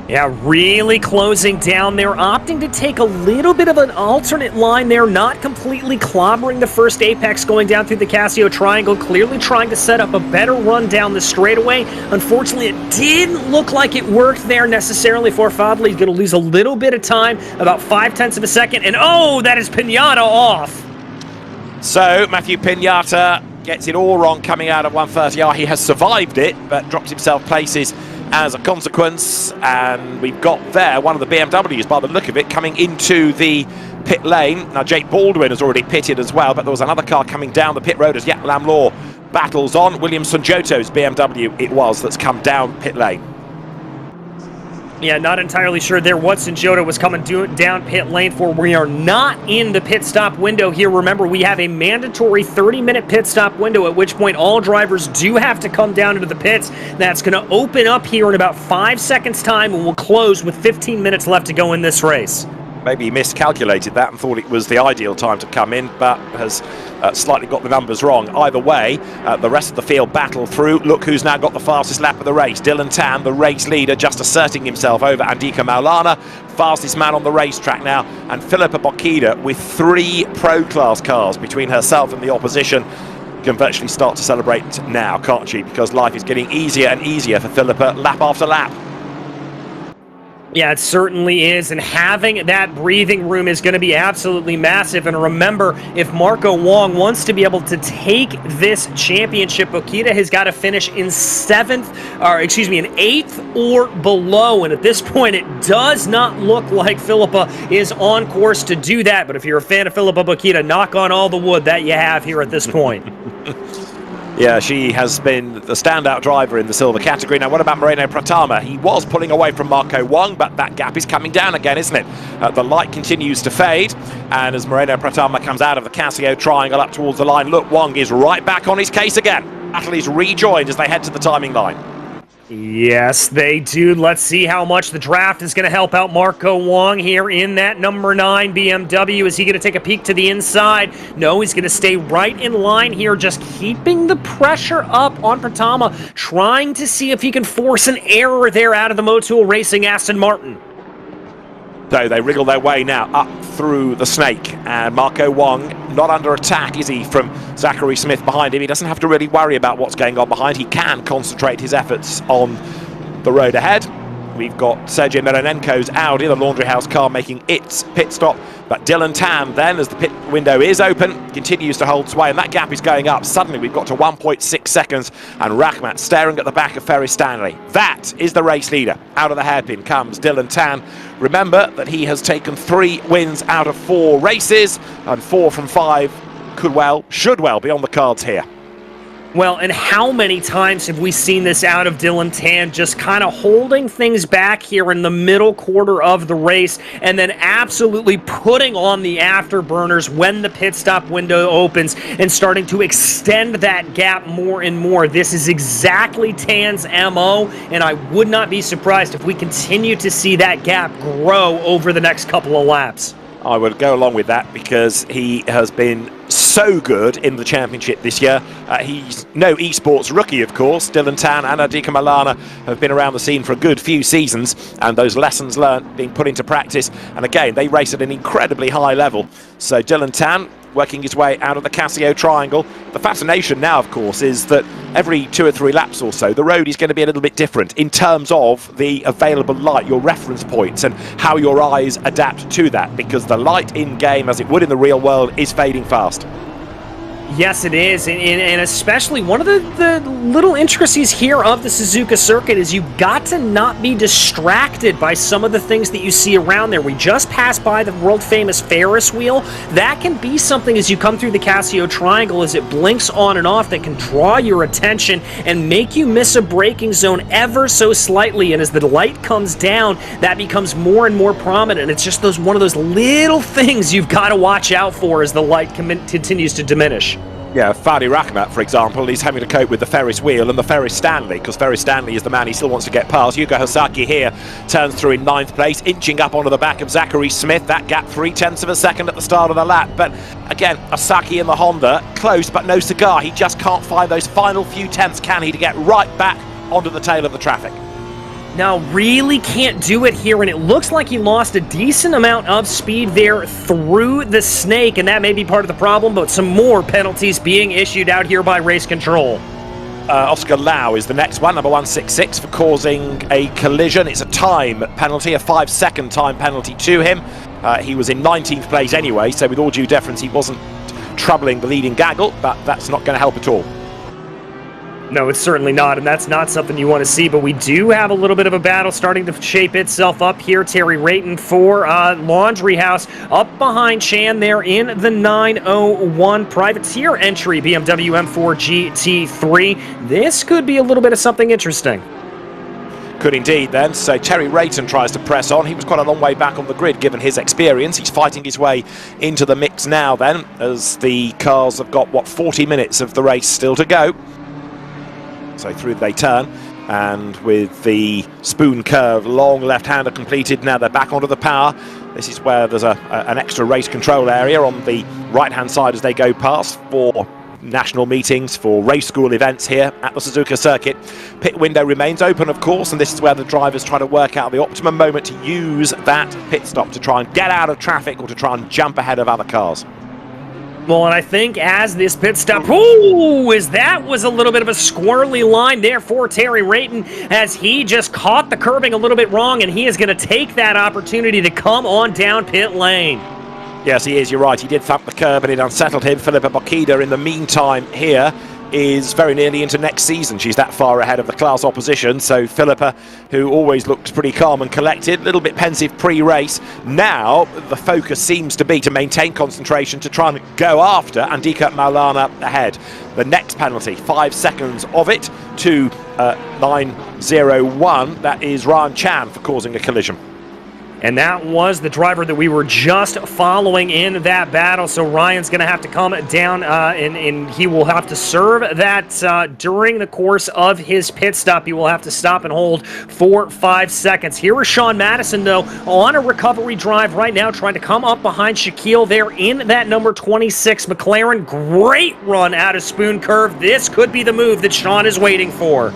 Yeah, really closing down there, opting to take a little bit of an alternate line there, not completely clobbering the first apex going down through the Casio Triangle, clearly trying to set up a better run down the straightaway. Unfortunately, it didn't look like it worked there necessarily for Fadli. He's going to lose a little bit of time, about 0.5 of a second, and oh, that is Pinata off. So, Matthew Pinata gets it all wrong coming out of 130R. He has survived it, but drops himself places as a consequence, and we've got there one of the BMWs, by the look of it, coming into the pit lane. Now Jake Baldwin has already pitted as well, but there was another car coming down the pit road as Yatlam Law battles on. William Sunjoto's BMW it was that's come down pit lane. Yeah, not entirely sure there what Sunjoto was coming down pit lane for. We are not in the pit stop window here. Remember, we have a mandatory 30-minute pit stop window, at which point all drivers do have to come down into the pits. That's going to open up here in about 5 seconds' time, and will close with 15 minutes left to go in this race. Maybe he miscalculated that and thought it was the ideal time to come in, but has slightly got the numbers wrong. Either way, the rest of the field battle through. Look who's now got the fastest lap of the race. Dylan Tan, the race leader, just asserting himself over Andika Maulana, fastest man on the racetrack now, and Filippo Bocchida with 3 Pro Class cars between herself and the opposition. Can virtually start to celebrate now, can't she? Because life is getting easier and easier for Filippo lap after lap. Yeah, it certainly is, and having that breathing room is going to be absolutely massive. And remember, if Marco Wong wants to be able to take this championship, Bocchida has got to finish in 8th or below. And at this point, it does not look like Filippa is on course to do that. But if you're a fan of Filippa Bocchida, knock on all the wood that you have here at this point. Yeah, she has been the standout driver in the silver category. Now, what about Moreno Pratama? He was pulling away from Marco Wong, but that gap is coming down again, isn't it? The light continues to fade, and as Moreno Pratama comes out of the Casio Triangle up towards the line, look, Wong is right back on his case again. Battle is rejoined as they head to the timing line. Yes, they do. Let's see how much the draft is going to help out Marco Wong here in that number 9 BMW. Is he going to take a peek to the inside? No, he's going to stay right in line here, just keeping the pressure up on Pratama, trying to see if he can force an error there out of the Motul Racing Aston Martin. So they wriggle their way now up through the snake, and Marco Wong not under attack, is he, from Zachary Smith behind him. He doesn't have to really worry about what's going on behind. He can concentrate his efforts on the road ahead. We've got Sergio Mironenko's Audi, the laundry house car, making its pit stop. But Dylan Tam then, as the pit window is open, continues to hold sway, and that gap is going up. Suddenly we've got to 1.6 seconds, and Rahmat staring at the back of Ferris Stanley. That is the race leader. Out of the hairpin comes Dylan Tan. Remember that he has taken 3 wins out of 4 races, and 4 from 5 should well be on the cards here. Well, and how many times have we seen this out of Dylan Tan, just kind of holding things back here in the middle quarter of the race, and then absolutely putting on the afterburners when the pit stop window opens and starting to extend that gap more and more. This is exactly Tan's MO, and I would not be surprised if we continue to see that gap grow over the next couple of laps. I would go along with that because he has been so good in the championship this year. He's no Esports rookie, of course. Dylan Tan and Adika Malana have been around the scene for a good few seasons, and those lessons learned being put into practice. And again, they race at an incredibly high level. So Dylan Tan working his way out of the Casio triangle. The fascination now, of course, is that every 2 or 3 laps or so, the road is going to be a little bit different in terms of the available light, your reference points, and how your eyes adapt to that, because the light in game, as it would in the real world, is fading fast. Yes, it is, and especially one of the little intricacies here of the Suzuka circuit is you've got to not be distracted by some of the things that you see around there. We just passed by the world-famous Ferris wheel. That can be something as you come through the Casio triangle, as it blinks on and off, that can draw your attention and make you miss a braking zone ever so slightly, and as the light comes down, that becomes more and more prominent. It's just one of those little things you've got to watch out for as the light continues to diminish. Yeah, Fadi Rahmat, for example, he's having to cope with the Ferris wheel and the Ferris Stanley, because Ferris Stanley is the man he still wants to get past. Yuka Hosaki here turns through in 9th place, inching up onto the back of Zachary Smith. That gap 0.3 of a second at the start of the lap. But again, Hosaki in the Honda, close but no cigar. He just can't find those final few tenths, can he, to get right back onto the tail of the traffic. Now, really can't do it here, and it looks like he lost a decent amount of speed there through the snake, and that may be part of the problem, but some more penalties being issued out here by race control. Oscar Lau is the next one, number 166, for causing a collision. It's a time penalty, a 5-second time penalty to him. He was in 19th place anyway, so with all due deference, he wasn't troubling the leading gaggle, but that's not going to help at all. No, it's certainly not, and that's not something you want to see, but we do have a little bit of a battle starting to shape itself up here. Terry Rayton for Laundry House up behind Chan there in the 901 privateer entry BMW M4 GT3. This could be a little bit of something interesting. Could indeed then. So Terry Rayton tries to press on. He was quite a long way back on the grid given his experience. He's fighting his way into the mix now then, as the cars have got, 40 minutes of the race still to go. So through they turn, and with the spoon curve long left-hander completed, now they're back onto the power. This is where there's an extra race control area on the right-hand side as they go past for national meetings, for race school events here at the Suzuka circuit. Pit window remains open, of course, and this is where the drivers try to work out the optimum moment to use that pit stop to try and get out of traffic or to try and jump ahead of other cars. Well, and I think as this pit stop, that was a little bit of a squirrely line there for Terry Rayton, as he just caught the curbing a little bit wrong, and he is going to take that opportunity to come on down pit lane. Yes, he is, you're right. He did thump the curb and it unsettled him. Philippa Bokida, in the meantime, here is very nearly into next season. She's that far ahead of the class opposition. So Philippa, who always looked pretty calm and collected, a little bit pensive pre-race, now the focus seems to be to maintain concentration to try and go after Andika Maulana ahead. The next penalty, 5 seconds of it to 901. That is Ryan Chan for causing a collision. And that was the driver that we were just following in that battle. So Ryan's going to have to come down and he will have to serve that during the course of his pit stop. He will have to stop and hold for 5 seconds. Here is Sean Madison, though, on a recovery drive right now, trying to come up behind Shaquille there in that number 26 McLaren. Great run out of Spoon Curve. This could be the move that Sean is waiting for.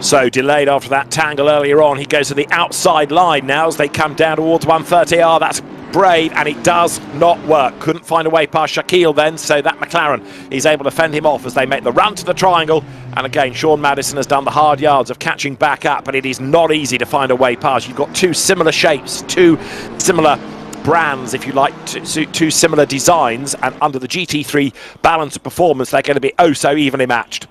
So delayed after that tangle earlier on. He goes to the outside line now as they come down towards 130R. That's brave, and it does not work. Couldn't find a way past Shaquille then, so that McLaren is able to fend him off as they make the run to the triangle. And again, Sean Madison has done the hard yards of catching back up, but it is not easy to find a way past. You've got two similar shapes, two similar brands, if you like, two similar designs, and under the GT3 balance of performance, they're going to be oh so evenly matched.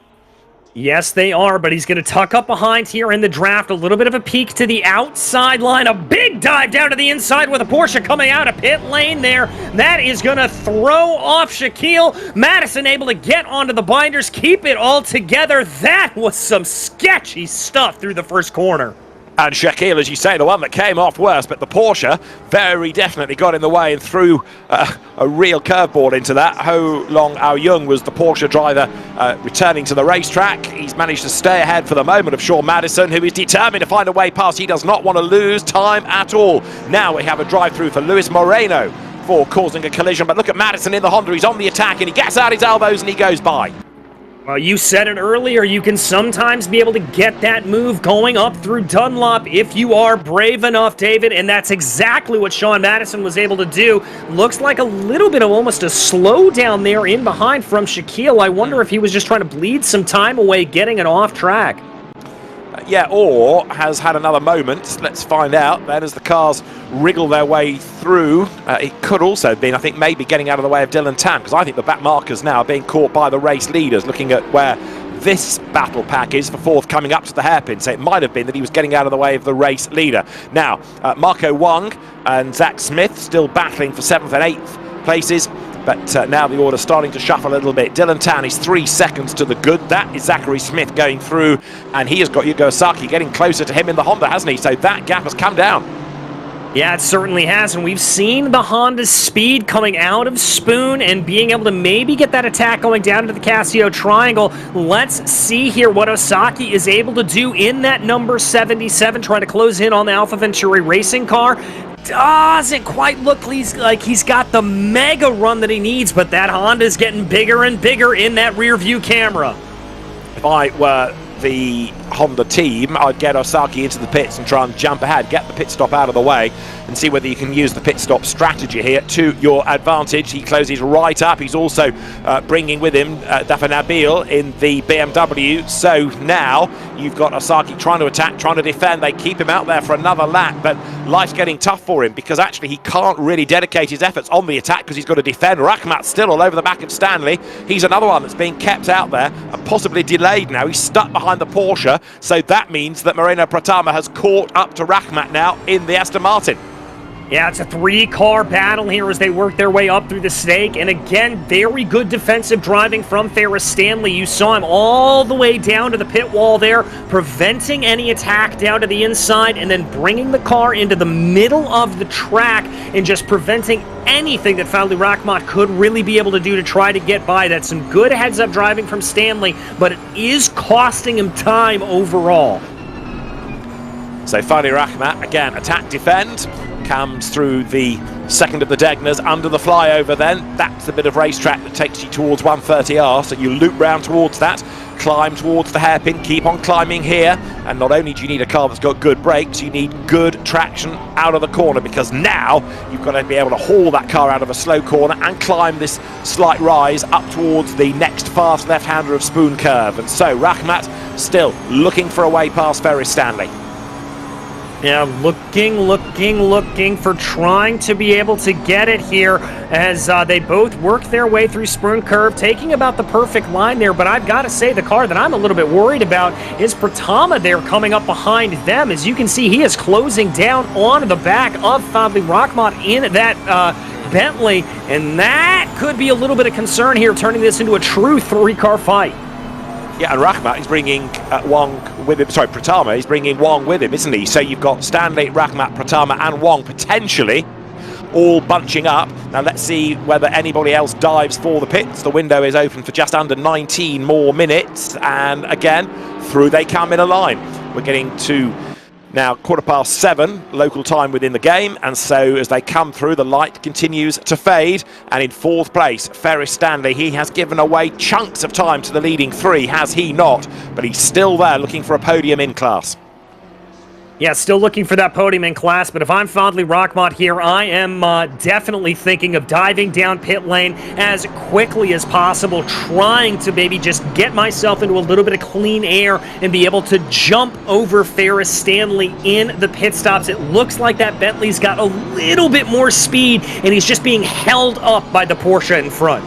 Yes, they are, but he's going to tuck up behind here in the draft. A little bit of a peek to the outside line. A big dive down to the inside with a Porsche coming out of pit lane there. That is going to throw off Shaquille. Madison able to get onto the binders, keep it all together. That was some sketchy stuff through the first corner. And Shaquille, as you say, the one that came off worst, but the Porsche very definitely got in the way and threw a real curveball into that. Ho Long Ao Young was the Porsche driver returning to the racetrack. He's managed to stay ahead for the moment of Sean Madison, who is determined to find a way past. He does not want to lose time at all. Now we have a drive-through for Luis Moreno before causing a collision. But look at Madison in the Honda. He's on the attack and he gets out his elbows and he goes by. Well, you said it earlier, you can sometimes be able to get that move going up through Dunlop if you are brave enough, David, and that's exactly what Sean Madison was able to do. Looks like a little bit of almost a slowdown there in behind from Shaquille. I wonder if he was just trying to bleed some time away getting it off track. Yeah, or has had another moment. Let's find out then as the cars wriggle their way through. It could also have been, I think, maybe getting out of the way of Dylan Tam, because I think the back markers now are being caught by the race leaders, looking at where this battle pack is for fourth coming up to the hairpin. So it might have been that he was getting out of the way of the race leader. Now, Marco Wong and Zach Smith still battling for 7th and 8th places. But now the order's starting to shuffle a little bit. Dylan Tan is 3 seconds to the good. That is Zachary Smith going through, and he has got Yugo Asaki getting closer to him in the Honda, hasn't he? So that gap has come down. Yeah, it certainly has, and we've seen the Honda's speed coming out of Spoon and being able to maybe get that attack going down to the Casio Triangle. Let's see here what Osaki is able to do in that number 77, trying to close in on the Alpha Venturi racing car. Doesn't quite look like he's got the mega run that he needs, but that Honda's getting bigger and bigger in that rear view camera. If I were the Honda team, I'd get Osaki into the pits and try and jump ahead, get the pit stop out of the way, and see whether you can use the pit stop strategy here to your advantage. He closes right up. He's also bringing with him Dafa Nabil in the BMW. So now you've got Osaki trying to attack, trying to defend. They keep him out there for another lap, but life's getting tough for him because actually he can't really dedicate his efforts on the attack because he's got to defend. Rakhmat's still all over the back of Stanley. He's another one that's being kept out there and possibly delayed now. He's stuck behind the Porsche, so that means that Moreno Pratama has caught up to Rakhmat now in the Aston Martin. Yeah, it's a 3-car battle here as they work their way up through the stake. And again, very good defensive driving from Ferris Stanley. You saw him all the way down to the pit wall there, preventing any attack down to the inside, and then bringing the car into the middle of the track and just preventing anything that Fadli Rakhmat could really be able to do to try to get by. That's some good heads-up driving from Stanley, but it is costing him time overall. So Fadli Rakhmat, again, attack, defend. Comes through the second of the Degners under the flyover then. That's the bit of racetrack that takes you towards 130R, so you loop round towards that, climb towards the hairpin, keep on climbing here, and not only do you need a car that's got good brakes, you need good traction out of the corner, because now you've got to be able to haul that car out of a slow corner and climb this slight rise up towards the next fast left-hander of Spoon Curve. And so Rakhmat still looking for a way past Ferris Stanley. Yeah, looking for trying to be able to get it here as they both work their way through Spoon Curve, taking about the perfect line there. But I've got to say, the car that I'm a little bit worried about is Pratama there coming up behind them. As you can see, he is closing down on the back of Fadli Rakhmat in that Bentley, and that could be a little bit of concern here, turning this into a true 3-car fight. Yeah, and Rakhmat is bringing Wong with him. Sorry, Pratama is bringing Wong with him, isn't he? So you've got Stanley, Rakhmat, Pratama, and Wong potentially all bunching up. Now let's see whether anybody else dives for the pits. The window is open for just under 19 more minutes, and again, through they come in a line. We're getting to now 7:15 local time within the game, and so as they come through, the light continues to fade, and in 4th place, Ferris Stanley. He has given away chunks of time to the leading 3, has he not? But he's still there looking for a podium in class. Yeah, still looking for that podium in class, but if I'm Fadli Rakhmat here, I am definitely thinking of diving down pit lane as quickly as possible, trying to maybe just get myself into a little bit of clean air and be able to jump over Ferris Stanley in the pit stops. It looks like that Bentley's got a little bit more speed, and he's just being held up by the Porsche in front.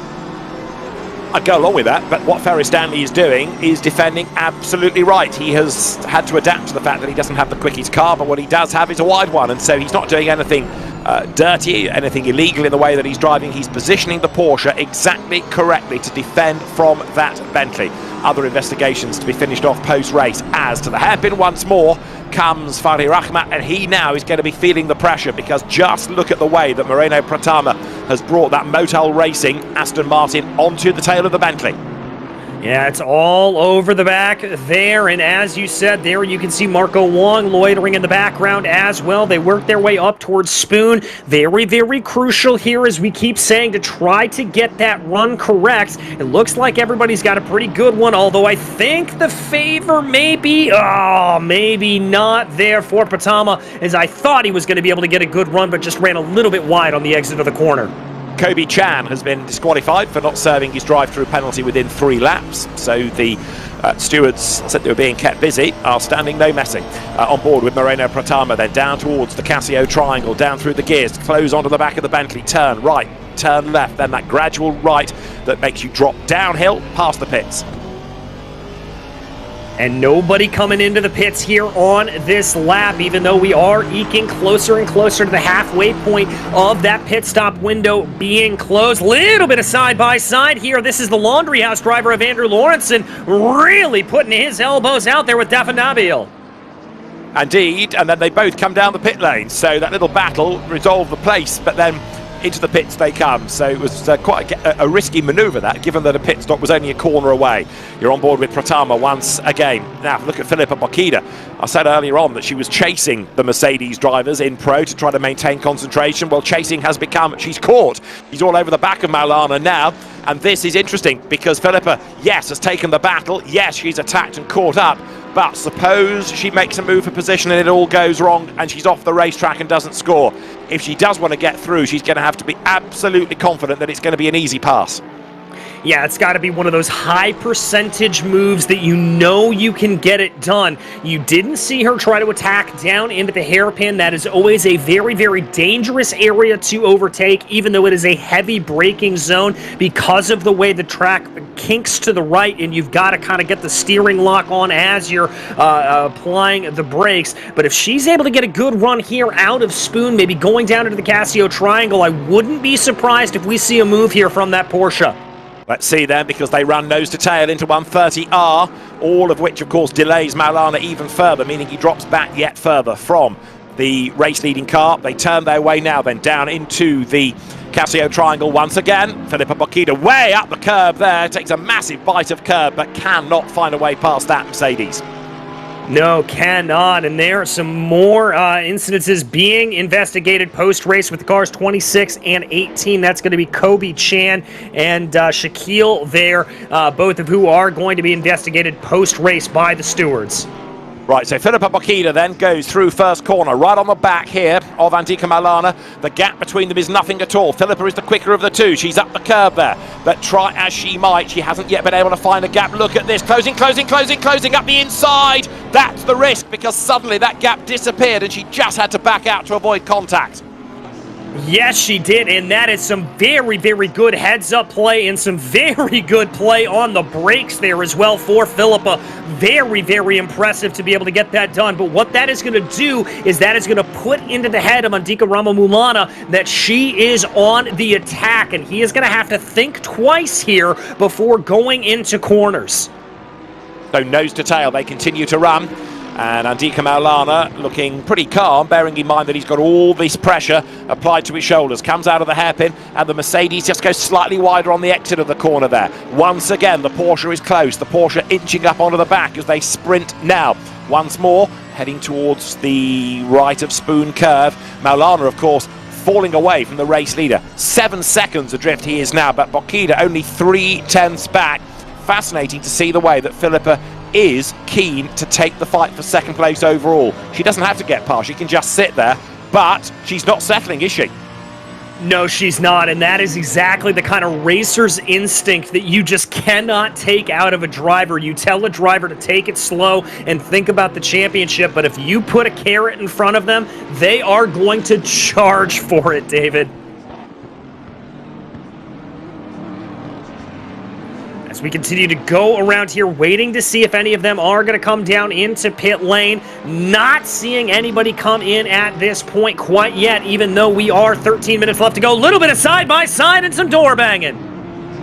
I'd go along with that, but what Ferris Stanley is doing is defending absolutely right. He has had to adapt to the fact that he doesn't have the quickest car, but what he does have is a wide one, and so he's not doing anything dirty, anything illegal in the way that he's driving. He's positioning the Porsche exactly correctly to defend from that Bentley. Other investigations to be finished off post-race. As to the hairpin once more comes Fadli Rakhmat, and he now is going to be feeling the pressure, because just look at the way that Moreno Pratama has brought that Motul Racing Aston Martin onto the tail of the Bentley. Yeah, it's all over the back there, and as you said there, you can see Marco Wong loitering in the background as well. They work their way up towards Spoon. Very, very crucial here, as we keep saying, to try to get that run correct. It looks like everybody's got a pretty good one, although I think the favor maybe not there for Patama, as I thought he was going to be able to get a good run, but just ran a little bit wide on the exit of the corner. Kobe Chan has been disqualified for not serving his drive-through penalty within 3 laps. So the stewards said they were being kept busy, are standing no messing. On board with Moreno Pratama, then down towards the Casio triangle, down through the gears, close onto the back of the Bentley, turn right, turn left, then that gradual right that makes you drop downhill past the pits. And nobody coming into the pits here on this lap, even though we are eking closer and closer to the halfway point of that pit stop window being closed. Little bit of side-by-side here. This is the laundry house driver of Andrew Lawrenson, really putting his elbows out there with Dafanabil. Indeed, and then they both come down the pit lane, so that little battle resolved the place, but then into the pits they come. So it was quite a risky manoeuvre, that, given that a pit stop was only a corner away. You're on board with Pratama once again. Now look at Filippa Bokida. I said earlier on that she was chasing the Mercedes drivers in Pro to try to maintain concentration. Well, chasing has become, she's caught. She's all over the back of Maulana now, and this is interesting because Filippa, yes, has taken the battle. Yes, she's attacked and caught up. But suppose she makes a move for position and it all goes wrong and she's off the racetrack and doesn't score. If she does want to get through, she's going to have to be absolutely confident that it's going to be an easy pass. Yeah, it's got to be one of those high percentage moves that you know you can get it done. You didn't see her try to attack down into the hairpin. That is always a very, very dangerous area to overtake, even though it is a heavy braking zone because of the way the track kinks to the right, and you've got to kind of get the steering lock on as you're applying the brakes. But if she's able to get a good run here out of Spoon, maybe going down into the Casio triangle, I wouldn't be surprised if we see a move here from that Porsche. Let's see then, because they run nose to tail into 130R, all of which, of course, delays Maulana even further, meaning he drops back yet further from the race-leading car. They turn their way now then down into the Casio triangle once again. Filippa Bokida way up the curb there, takes a massive bite of curb, but cannot find a way past that Mercedes. No, cannot. And there are some more incidences being investigated post-race with cars 26 and 18. That's going to be Kobe Chan and Shaquille there, both of who are going to be investigated post-race by the stewards. Right, so Filippa Bokida then goes through first corner, right on the back here of Andika Maulana. The gap between them is nothing at all. Filippa is the quicker of the two. She's up the curb there, but try as she might, she hasn't yet been able to find a gap. Look at this, closing up the inside. That's the risk, because suddenly that gap disappeared and she just had to back out to avoid contact. Yes, she did, and that is some very, very good heads-up play and some very good play on the brakes there as well for Filippa. Very, very impressive to be able to get that done. But what that is going to do is that is going to put into the head of Andika Ramamulana that she is on the attack, and he is going to have to think twice here before going into corners. So nose to tail, they continue to run. And Andika Maulana looking pretty calm, bearing in mind that he's got all this pressure applied to his shoulders. Comes out of the hairpin, and the Mercedes just goes slightly wider on the exit of the corner there. Once again, the Porsche is close. The Porsche inching up onto the back as they sprint now. Once more, heading towards the right of Spoon curve. Maulana, of course, falling away from the race leader. 7 seconds adrift he is now, but Bokida only 3/10 back. Fascinating to see the way that Filippa is keen to take the fight for second place overall. She doesn't have to get past, she can just sit there, but she's not settling, is she? No, she's not, and that is exactly the kind of racer's instinct that you just cannot take out of a driver. You tell a driver to take it slow and think about the championship, but if you put a carrot in front of them, they are going to charge for it, David. As we continue to go around here, waiting to see if any of them are going to come down into pit lane. Not seeing anybody come in at this point quite yet, even though we are 13 minutes left to go. A little bit of side-by-side and some door banging.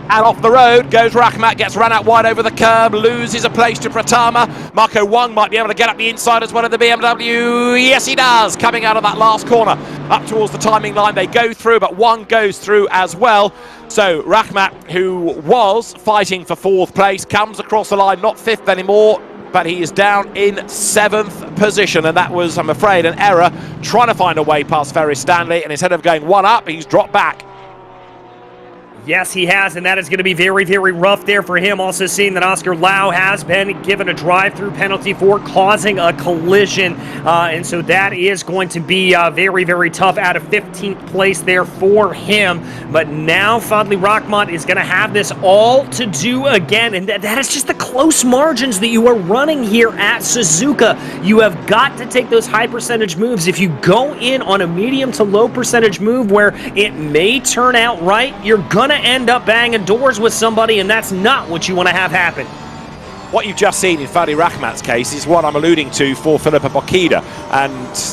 And off the road goes Rahmat, gets run out wide over the curb, loses a place to Pratama. Marco Wong might be able to get up the inside as well of the BMW. Yes, he does, coming out of that last corner. up towards the timing line. They go through, but one goes through as well. So Rahmat, who was fighting for 4th place, comes across the line, not 5th anymore, but he is down in 7th position, and that was, I'm afraid, an error, trying to find a way past Ferris Stanley, and instead of going one up, he's dropped back. Yes, he has, and that is going to be very, very rough there for him. Also seeing that Oscar Lau has been given a drive-through penalty for causing a collision, and so that is going to be very, very tough out of 15th place there for him. But now Fadli Rahmat is going to have this all to do again, and that is just the close margins that you are running here at Suzuka. You have got to take those high percentage moves. If you go in on a medium to low percentage move where it may turn out right, you're going to end up banging doors with somebody, and that's not what you want to have happen. What you've just seen in Fadi Rahmat's case is what I'm alluding to for Philippa Bokida, and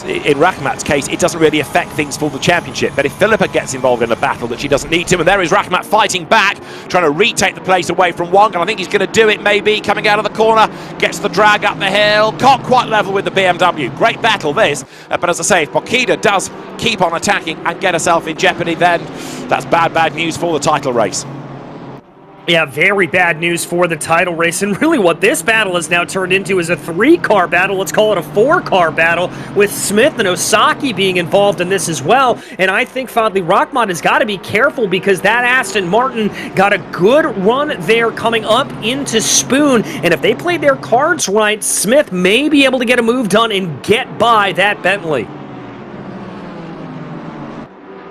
in Rahmat's case it doesn't really affect things for the championship, but if Philippa gets involved in a battle that she doesn't need to, and there is Rahmat fighting back, trying to retake the place away from Wong, and I think he's going to do it maybe, coming out of the corner, gets the drag up the hill, can't quite level with the BMW. Great battle this, but as I say, if Bokida does keep on attacking and get herself in jeopardy, then that's bad news for the title race. Yeah, very bad news for the title race, and really what this battle has now turned into is a 3-car battle. Let's call it a 4-car battle, with Smith and Osaki being involved in this as well. And I think Fadli Rahmat has got to be careful, because that Aston Martin got a good run there coming up into Spoon, and if they played their cards right, Smith may be able to get a move done and get by that Bentley.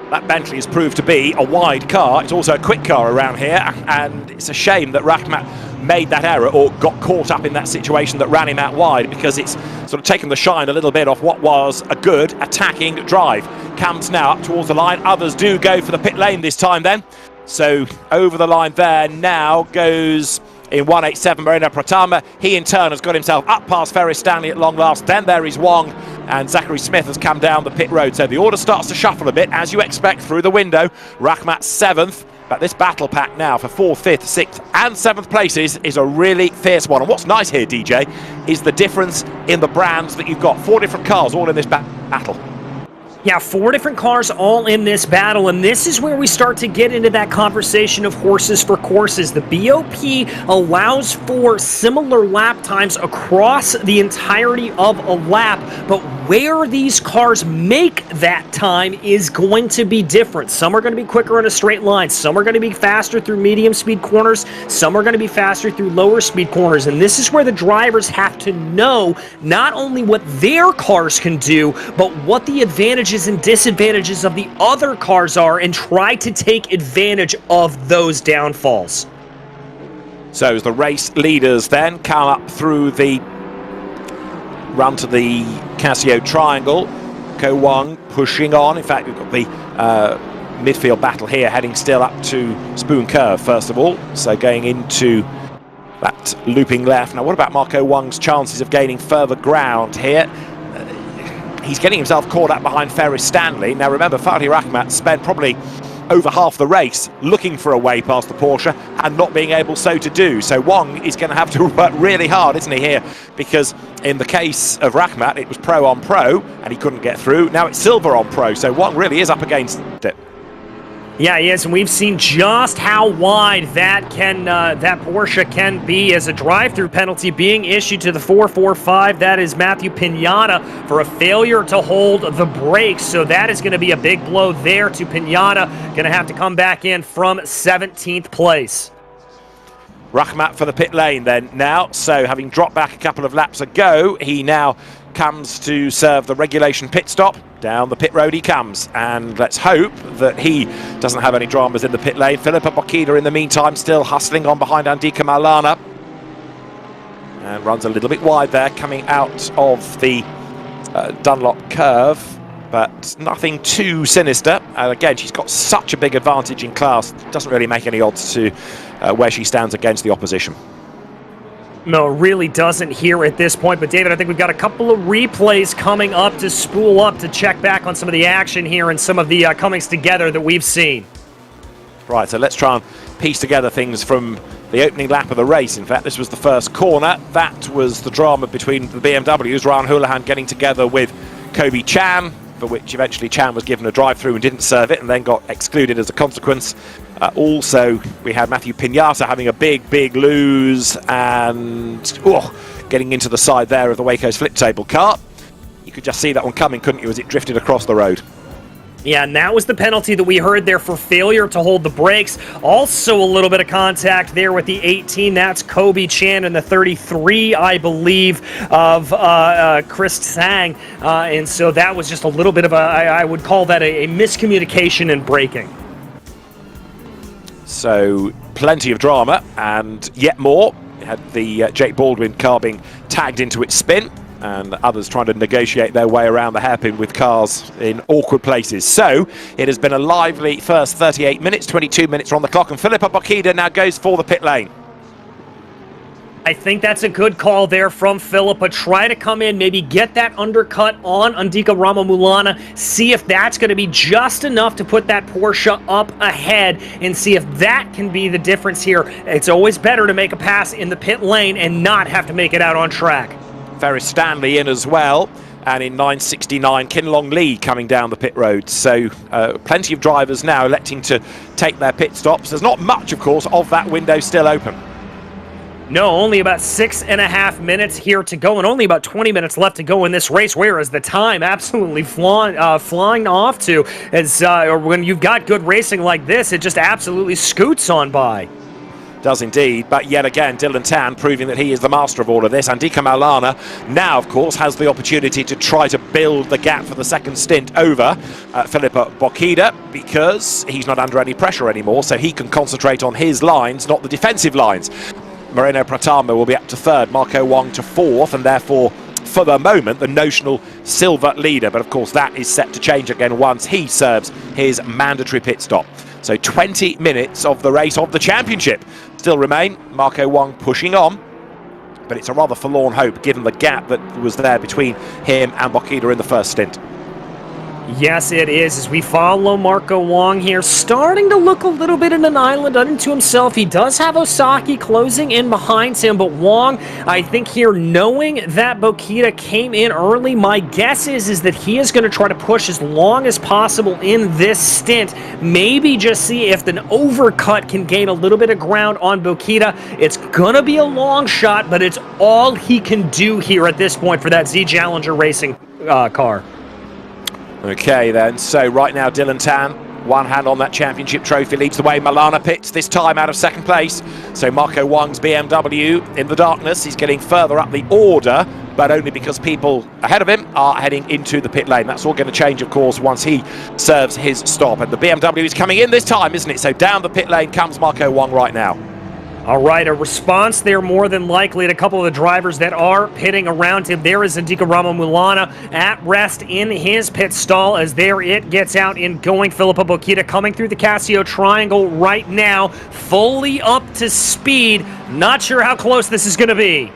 That Bentley has proved to be a wide car. It's also a quick car around here, and it's a shame that Rahmat made that error or got caught up in that situation that ran him out wide, because it's sort of taken the shine a little bit off what was a good attacking drive. Comes now up towards the line. Others do go for the pit lane this time then. So over the line there now goes in 187 Marina Pratama. He in turn has got himself up past Ferris Stanley at long last. Then there is Wong, and Zachary Smith has come down the pit road. So the order starts to shuffle a bit, as you expect, through the window. Rahmat 7th, but this battle pack now for 4th, 5th, 6th and 7th places is a really fierce one. And what's nice here, DJ, is the difference in the brands that you've got. 4 different cars all in this battle. Yeah, 4 different cars all in this battle, and this is where we start to get into that conversation of horses for courses. The BOP allows for similar lap times across the entirety of a lap, but where these cars make that time is going to be different. Some are going to be quicker in a straight line, some are going to be faster through medium speed corners, some are going to be faster through lower speed corners, and this is where the drivers have to know not only what their cars can do, but what the advantages and disadvantages of the other cars are, and try to take advantage of those downfalls. So as the race leaders then come up through the run to the Casio Triangle, Ko Wong pushing on. In fact, we've got the midfield battle here, heading still up to Spoon Curve first of all, so going into that looping left. Now what about Marco Wong's chances of gaining further ground here? He's getting himself caught up behind Ferris Stanley. Now remember, Fadi Rahmat spent probably over half the race looking for a way past the Porsche and not being able so to do. So Wong is going to have to work really hard, isn't he, here? Because in the case of Rahmat, it was pro on pro and he couldn't get through. Now it's silver on pro, so Wong really is up against it. Yeah, he is, and we've seen just how wide that Porsche can be, as a drive-through penalty being issued to the 445. That is Matthew Pinata for a failure to hold the brakes. So that is going to be a big blow there to Pinata. Going to have to come back in from 17th place. Rahmat for the pit lane then now. So having dropped back a couple of laps ago, he now comes to serve the regulation pit stop. Down the pit road he comes, and let's hope that he doesn't have any dramas in the pit lane. Philippa Bokida in the meantime still hustling on behind Andika Maulana, and runs a little bit wide there coming out of the Dunlop curve, but nothing too sinister. And again, she's got such a big advantage in class, doesn't really make any odds to where she stands against the opposition. No, it really doesn't here at this point. But David, I think we've got a couple of replays coming up to spool up to check back on some of the action here and some of the comings together that we've seen. Right, so let's try and piece together things from the opening lap of the race. In fact, this was the first corner. That was the drama between the BMWs. Ryan Houlihan getting together with Kobe Chan. for which eventually Chan was given a drive-through and didn't serve it and then got excluded as a consequence. Also, we had Matthew Pignata having a big lose and getting into the side there of the Waco's flip table car. You could just see that one coming, couldn't you, as it drifted across the road. Yeah, and that was the penalty that we heard there for failure to hold the brakes. Also a little bit of contact there with the 18. That's Kobe Chan, and the 33, I believe, of Chris Tsang. And so that was just a little bit of I would call that a miscommunication in braking. So plenty of drama, and yet more. We had the Jake Baldwin car being tagged into its spin, and others trying to negotiate their way around the hairpin with cars in awkward places. So it has been a lively first 38 minutes, 22 minutes on the clock, and Filippo Bocchida now goes for the pit lane. I think that's a good call there from Filippa. Try to come in, maybe get that undercut on Andika Ramamulana, see if that's going to be just enough to put that Porsche up ahead, and see if that can be the difference here. It's always better to make a pass in the pit lane and not have to make it out on track. Ferris Stanley in as well, and in 969 Kinlong Lee coming down the pit road. So plenty of drivers now electing to take their pit stops. There's not much, of course, of that window still open. No, only about 6.5 minutes here to go, and only about 20 minutes left to go in this race, whereas the time absolutely flying off to, as when you've got good racing like this, it just absolutely scoots on by. Does indeed, but yet again Dylan Tan proving that he is the master of all of this. Andika Maulana now, of course, has the opportunity to try to build the gap for the second stint over Filippo Bocchida, because he's not under any pressure anymore, so he can concentrate on his lines, not the defensive lines. Moreno Pratamo will be up to third, Marco Wong to fourth, and therefore for the moment the notional silver leader, but of course that is set to change again once he serves his mandatory pit stop. So 20 minutes of the race of the championship still remain. Marco Wong pushing on, but it's a rather forlorn hope given the gap that was there between him and Bocchida in the first stint. Yes, it is, as we follow Marco Wong here, starting to look a little bit in an island unto himself. He does have Osaki closing in behind him, but Wong, I think here, knowing that Bocchida came in early, my guess is that he is going to try to push as long as possible in this stint. Maybe just see if an overcut can gain a little bit of ground on Bocchida. It's going to be a long shot, but it's all he can do here at this point for that Z Challenger Racing car. Okay then, so right now Dylan Tan, one hand on that championship trophy, leads the way. Maulana pits, this time out of second place. So Marco Wong's BMW in the darkness, he's getting further up the order, but only because people ahead of him are heading into the pit lane. That's all going to change, of course, once he serves his stop. And the BMW is coming in this time, isn't it? So down the pit lane comes Marco Wong right now. All right, a response there more than likely at a couple of the drivers that are pitting around him. There is Andika Ramamulana at rest in his pit stall, as there it gets out in going. Filippo Bocchida coming through the Casio Triangle right now, fully up to speed. Not sure how close this is going to be.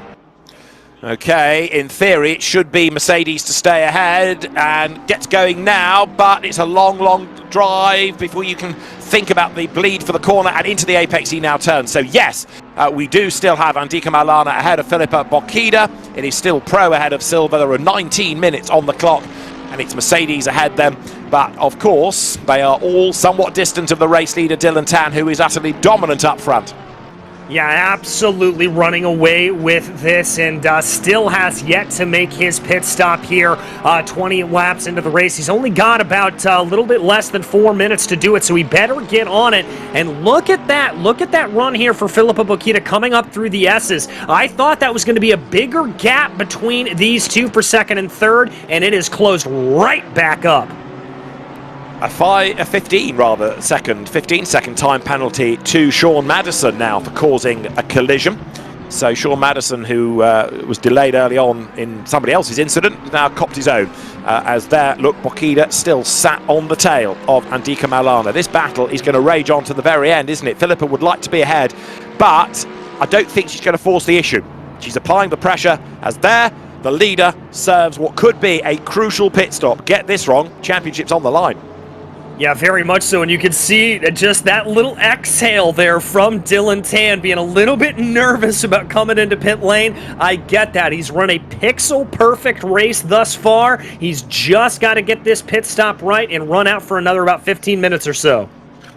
Okay, in theory it should be Mercedes to stay ahead, and gets going now, but it's a long drive before you can think about the bleed for the corner, and into the apex he now turns. So yes, we do still have Andika Maulana ahead of Filippo Bocchida. It is still Pro ahead of Silva. There are 19 minutes on the clock, and it's Mercedes ahead them. But of course, they are all somewhat distant of the race leader Dylan Tan, who is utterly dominant up front. Yeah, absolutely running away with this, and still has yet to make his pit stop here 20 laps into the race. He's only got about a little bit less than 4 minutes to do it, so he better get on it. And look at that run here for Filippo Bocchida coming up through the S's. I thought that was going to be a bigger gap between these two for second and third, and it is closed right back up. A 15-second time penalty to Sean Madison now for causing a collision. So Sean Madison, who was delayed early on in somebody else's incident, now copped his own. As there, look, Bocchida still sat on the tail of Andika Maulana. This battle is going to rage on to the very end, isn't it? Filippa would like to be ahead, but I don't think she's going to force the issue. She's applying the pressure, as there, the leader serves what could be a crucial pit stop. Get this wrong, championship's on the line. Yeah, very much so, and you can see just that little exhale there from Dylan Tan, being a little bit nervous about coming into pit lane. I get that. He's run a pixel-perfect race thus far. He's just got to get this pit stop right and run out for another about 15 minutes or so.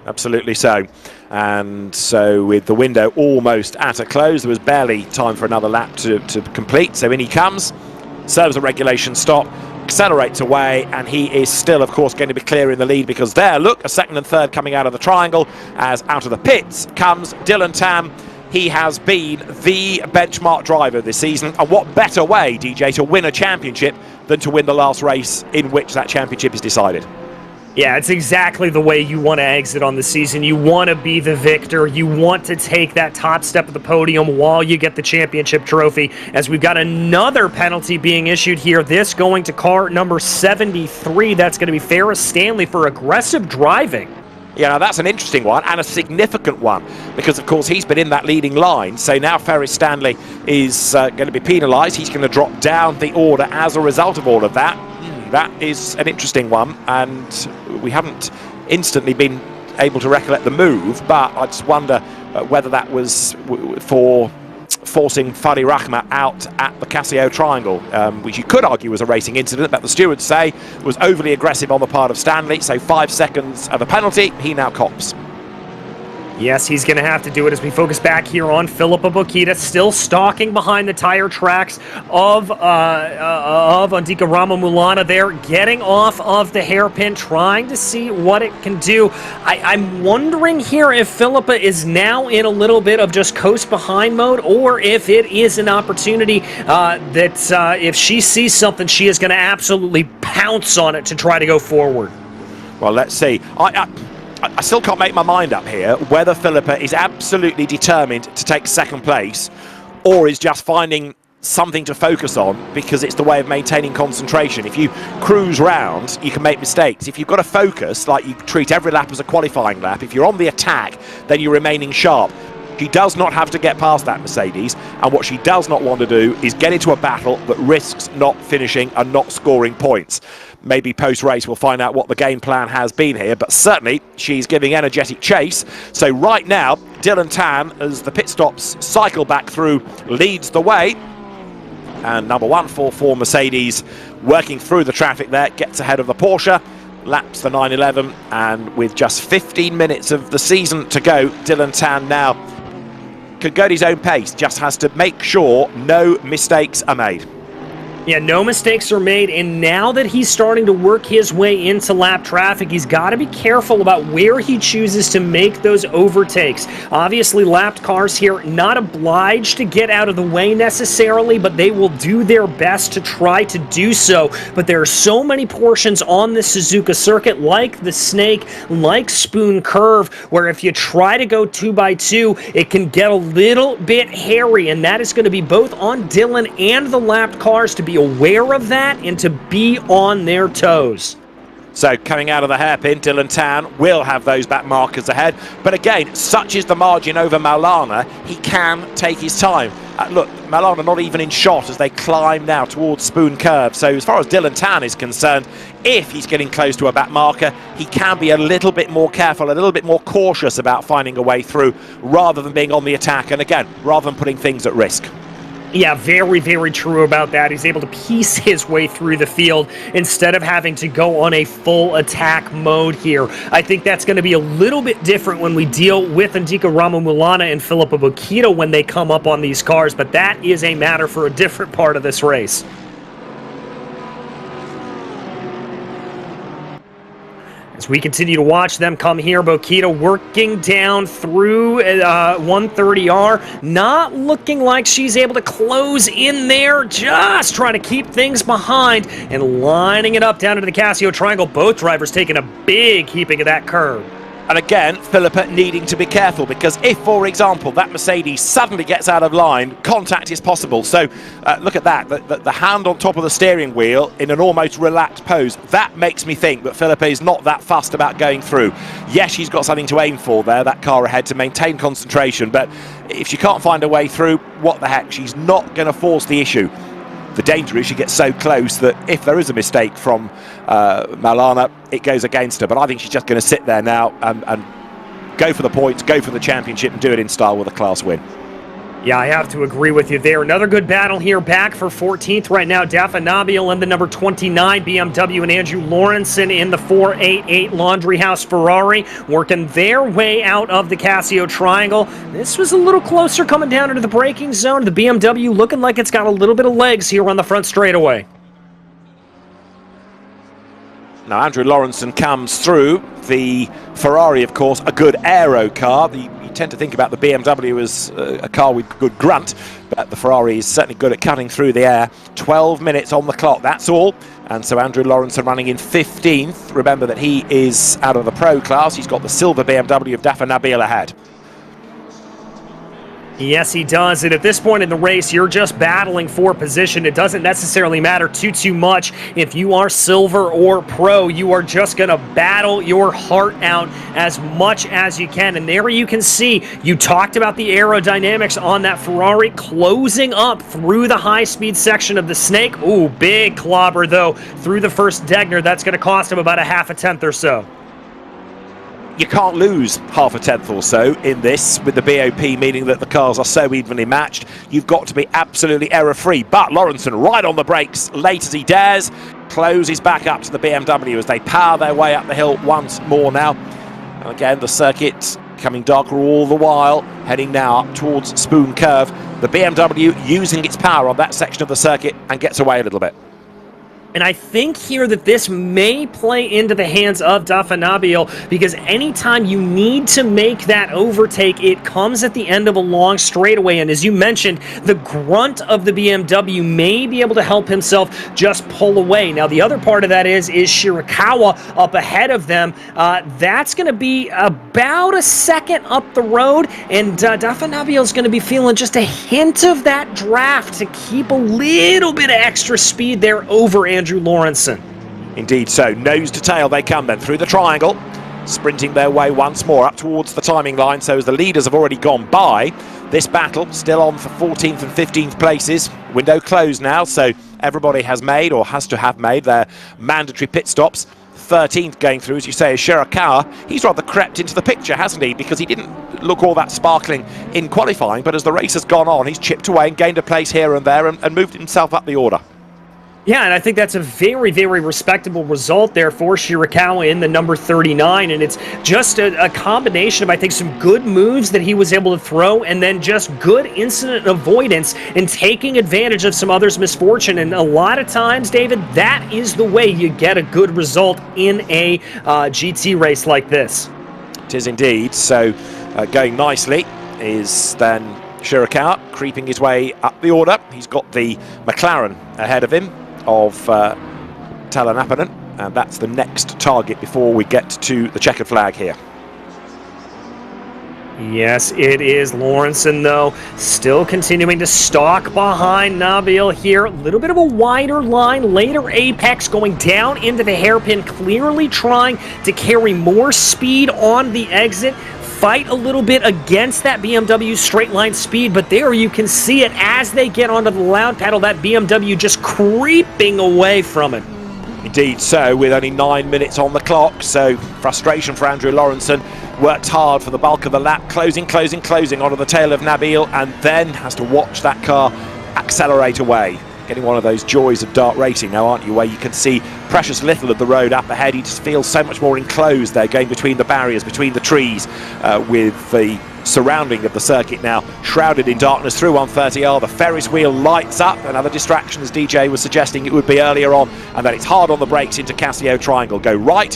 Absolutely so. And so with the window almost at a close, there was barely time for another lap to complete. So in he comes, serves a regulation stop, accelerates away, and he is still, of course, going to be clear in the lead, because there, look, a second and third coming out of the triangle, as out of the pits comes Dylan Tan. He has been the benchmark driver this season, and what better way, DJ, to win a championship than to win the last race in which that championship is decided? Yeah, it's exactly the way you want to exit on the season. You want to be the victor. You want to take that top step of the podium while you get the championship trophy, as we've got another penalty being issued here. This going to car number 73. That's going to be Ferris Stanley for aggressive driving. Yeah, now that's an interesting one, and a significant one, because of course he's been in that leading line. So now Ferris Stanley is going to be penalised. He's going to drop down the order as a result of all of that. That is an interesting one, and we haven't instantly been able to recollect the move, but I just wonder whether that was for forcing Fadi Rahma out at the Casio Triangle, which you could argue was a racing incident, but the stewards say was overly aggressive on the part of Stanley. So 5 seconds of a penalty, he now cops. Yes, he's going to have to do it as we focus back here on Filippo Bocchita, still stalking behind the tire tracks of Andika Ramamulana there, getting off of the hairpin, trying to see what it can do. I'm wondering here if Filippa is now in a little bit of just coast behind mode, or if it is an opportunity that if she sees something, she is going to absolutely pounce on it to try to go forward. Well, let's see. I still can't make my mind up here whether Philippa is absolutely determined to take second place, or is just finding something to focus on because it's the way of maintaining concentration. If you cruise round, you can make mistakes. If you've got to focus, like you treat every lap as a qualifying lap, if you're on the attack, then you're remaining sharp. She does not have to get past that Mercedes, and what she does not want to do is get into a battle that risks not finishing and not scoring points. Maybe post-race we'll find out what the game plan has been here, but certainly she's giving energetic chase. So right now, Dylan Tan, as the pit stops cycle back through, leads the way. And number 144 Mercedes working through the traffic there, gets ahead of the Porsche, laps the 911, and with just 15 minutes of the season to go, Dylan Tan now could go at his own pace, just has to make sure no mistakes are made. Yeah, no mistakes are made, and now that he's starting to work his way into lap traffic, he's got to be careful about where he chooses to make those overtakes. Obviously, lapped cars here not obliged to get out of the way necessarily, but they will do their best to try to do so. But there are so many portions on the Suzuka circuit, like the Snake, like Spoon Curve, where if you try to go 2x2, it can get a little bit hairy, and that is going to be both on Dylan and the lapped cars to be aware of that and to be on their toes. So coming out of the hairpin, Dylan Tan will have those back markers ahead. But again, such is the margin over Maulana, he can take his time. Look, Maulana not even in shot as they climb now towards Spoon Curve. So as far as Dylan Tan is concerned, if he's getting close to a back marker, he can be a little bit more careful, a little bit more cautious about finding a way through, rather than being on the attack, and again, rather than putting things at risk. Yeah, very, very true about that. He's able to piece his way through the field instead of having to go on a full attack mode here. I think that's going to be a little bit different when we deal with Andika Ramamulana and Filippo Bocchita when they come up on these cars, but that is a matter for a different part of this race. As we continue to watch them come here, Bocchita working down through 130R, not looking like she's able to close in there, just trying to keep things behind and lining it up down into the Casio Triangle. Both drivers taking a big heaping of that curve. And again, Philippa needing to be careful, because if, for example, that Mercedes suddenly gets out of line, contact is possible. So look at that, the hand on top of the steering wheel in an almost relaxed pose. That makes me think that Philippa is not that fussed about going through. Yes, she's got something to aim for there, that car ahead, to maintain concentration. But if she can't find a way through, what the heck? She's not going to force the issue. The danger is she gets so close that if there is a mistake from Malana, it goes against her. But I think she's just going to sit there now and go for the points, go for the championship, and do it in style with a class win. Yeah, I have to agree with you there. Another good battle here, back for 14th right now. Dafa Nabil in the number 29 BMW and Andrew Lawrenson in the 488 Laundry House Ferrari, working their way out of the Casio Triangle. This was a little closer coming down into the braking zone. The BMW looking like it's got a little bit of legs here on the front straightaway. Now, Andrew Lawrenson comes through. The Ferrari, of course, a good aero car. You tend to think about the BMW as a car with good grunt, but the Ferrari is certainly good at cutting through the air. 12 minutes on the clock, that's all. And so Andrew Lawrenson running in 15th. Remember that he is out of the pro class. He's got the silver BMW of Dafa Nabil ahead. Yes, he does. And at this point in the race, you're just battling for position. It doesn't necessarily matter too much if you are silver or pro. You are just going to battle your heart out as much as you can. And there you can see, you talked about the aerodynamics on that Ferrari closing up through the high-speed section of the Snake. Ooh, big clobber, though, through the first Degner. That's going to cost him about a half a tenth or so. You can't lose half a tenth or so in this with the BOP, meaning that the cars are so evenly matched. You've got to be absolutely error-free. But Lawrenson right on the brakes, late as he dares, closes back up to the BMW as they power their way up the hill once more now. And again, the circuit coming darker all the while, heading now up towards Spoon Curve. The BMW using its power on that section of the circuit and gets away a little bit. And I think here that this may play into the hands of Dafa Nabil, because anytime you need to make that overtake, it comes at the end of a long straightaway. And as you mentioned, the grunt of the BMW may be able to help himself just pull away. Now, the other part of that is Shirakawa up ahead of them. That's going to be about a second up the road, and Dafa Nabil is going to be feeling just a hint of that draft to keep a little bit of extra speed there over Andrew Lawrenson. Indeed so. Nose to tail they come then through the triangle, sprinting their way once more up towards the timing line. So as the leaders have already gone by, this battle still on for 14th and 15th places. Window closed now, so everybody has made or has to have made their mandatory pit stops. 13th going through, as you say, is Shirakawa. He's rather crept into the picture, hasn't he? Because he didn't look all that sparkling in qualifying, but as the race has gone on, he's chipped away and gained a place here and there and moved himself up the order. Yeah, and I think that's a very, very respectable result there for Shirakawa in the number 39, and it's just a combination of, I think, some good moves that he was able to throw, and then just good incident avoidance and taking advantage of some others' misfortune. And a lot of times, David, that is the way you get a good result in a GT race like this. It is indeed. So going nicely is then Shirakawa creeping his way up the order. He's got the McLaren ahead of him of Talanapanen, and that's the next target before we get to the checkered flag here. Yes, it is. Lawrenson, though, still continuing to stalk behind Nabil here. A little bit of a wider line, later apex going down into the hairpin, clearly trying to carry more speed on the exit. Fight a little bit against that BMW straight line speed, but there you can see it as they get onto the loud pedal, that BMW just creeping away from it. Indeed so, with only 9 minutes on the clock, so frustration for Andrew Lawrenson. Worked hard for the bulk of the lap, closing onto the tail of Nabil, and then has to watch that car accelerate away. Getting one of those joys of dart racing now, aren't you, where you can see precious little of the road up ahead. You just feel so much more enclosed there, going between the barriers, between the trees, with the surrounding of the circuit now shrouded in darkness through 130R. The Ferris wheel lights up, another distraction, as DJ was suggesting it would be earlier on, and then it's hard on the brakes into Casio Triangle. Go right,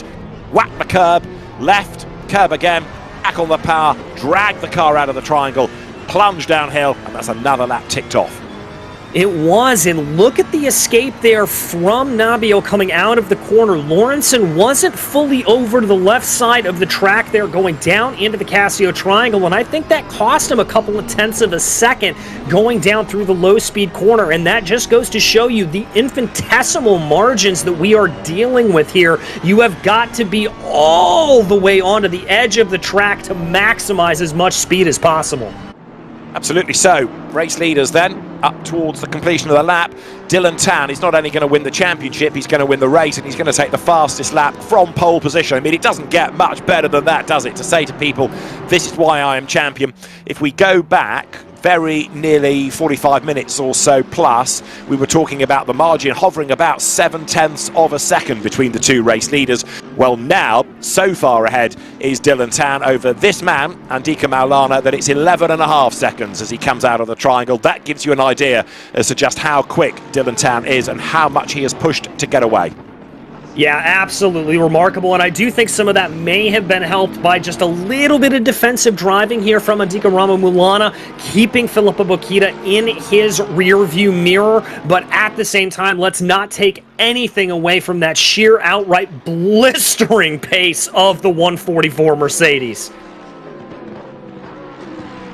whack the curb, left, curb again, back on the power, drag the car out of the triangle, plunge downhill, and that's another lap ticked off. It was, and look at the escape there from Nabil coming out of the corner. Lawrenson wasn't fully over to the left side of the track there, going down into the Casio Triangle, and I think that cost him a couple of tenths of a second going down through the low-speed corner, and that just goes to show you the infinitesimal margins that we are dealing with here. You have got to be all the way onto the edge of the track to maximize as much speed as possible. Absolutely so. Race leaders then. up towards the completion of the lap. Dylan Tan is not only going to win the championship, he's going to win the race, and he's going to take the fastest lap from pole position. I mean, it doesn't get much better than that, does it, to say to people, this is why I am champion. If we go back very nearly 45 minutes or so plus, we were talking about the margin hovering about 0.7 of a second between the two race leaders. Well, now, so far ahead is Dylan Tan over this man, Andika Maulana, that it's 11.5 seconds as he comes out of the triangle. That gives you an idea as to just how quick Dylan Tan is and how much he has pushed to get away. Yeah, absolutely remarkable, and I do think some of that may have been helped by just a little bit of defensive driving here from Andika Maulana, keeping Filippo Bocchida in his rear-view mirror, but at the same time, let's not take anything away from that sheer outright blistering pace of the 144 Mercedes.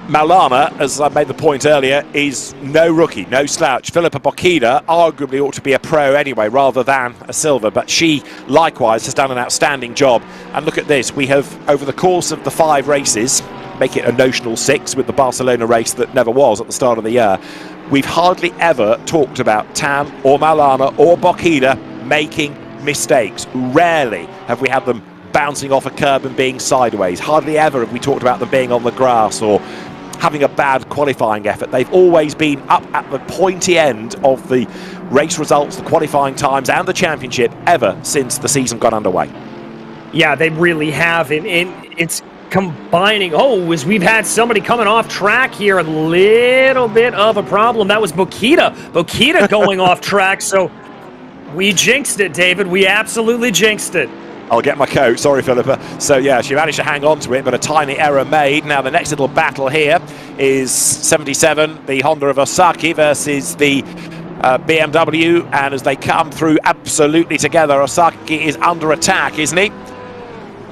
Maulana, as I made the point earlier, is no rookie, no slouch. Filippo Bocchida arguably ought to be a pro anyway, rather than a silver, but she likewise has done an outstanding job. And look at this, we have, over the course of the 5 races, make it a notional 6 with the Barcelona race that never was at the start of the year, we've hardly ever talked about Tan or Maulana or Bocchida making mistakes. Rarely have we had them bouncing off a curb and being sideways. Hardly ever have we talked about them being on the grass or having a bad qualifying effort. They've always been up at the pointy end of the race results, the qualifying times and the championship ever since the season got underway. Yeah, they really have, and it's combining. Oh, as we've had somebody coming off track here, a little bit of a problem. That was Bocchida going off track, so we jinxed it, David. We absolutely jinxed it. I'll get my coat, sorry Philippa. So yeah, she managed to hang on to it, but a tiny error made. Now the next little battle here is 77, the Honda of Osaki versus the BMW, and as they come through absolutely together, Osaki is under attack, isn't he?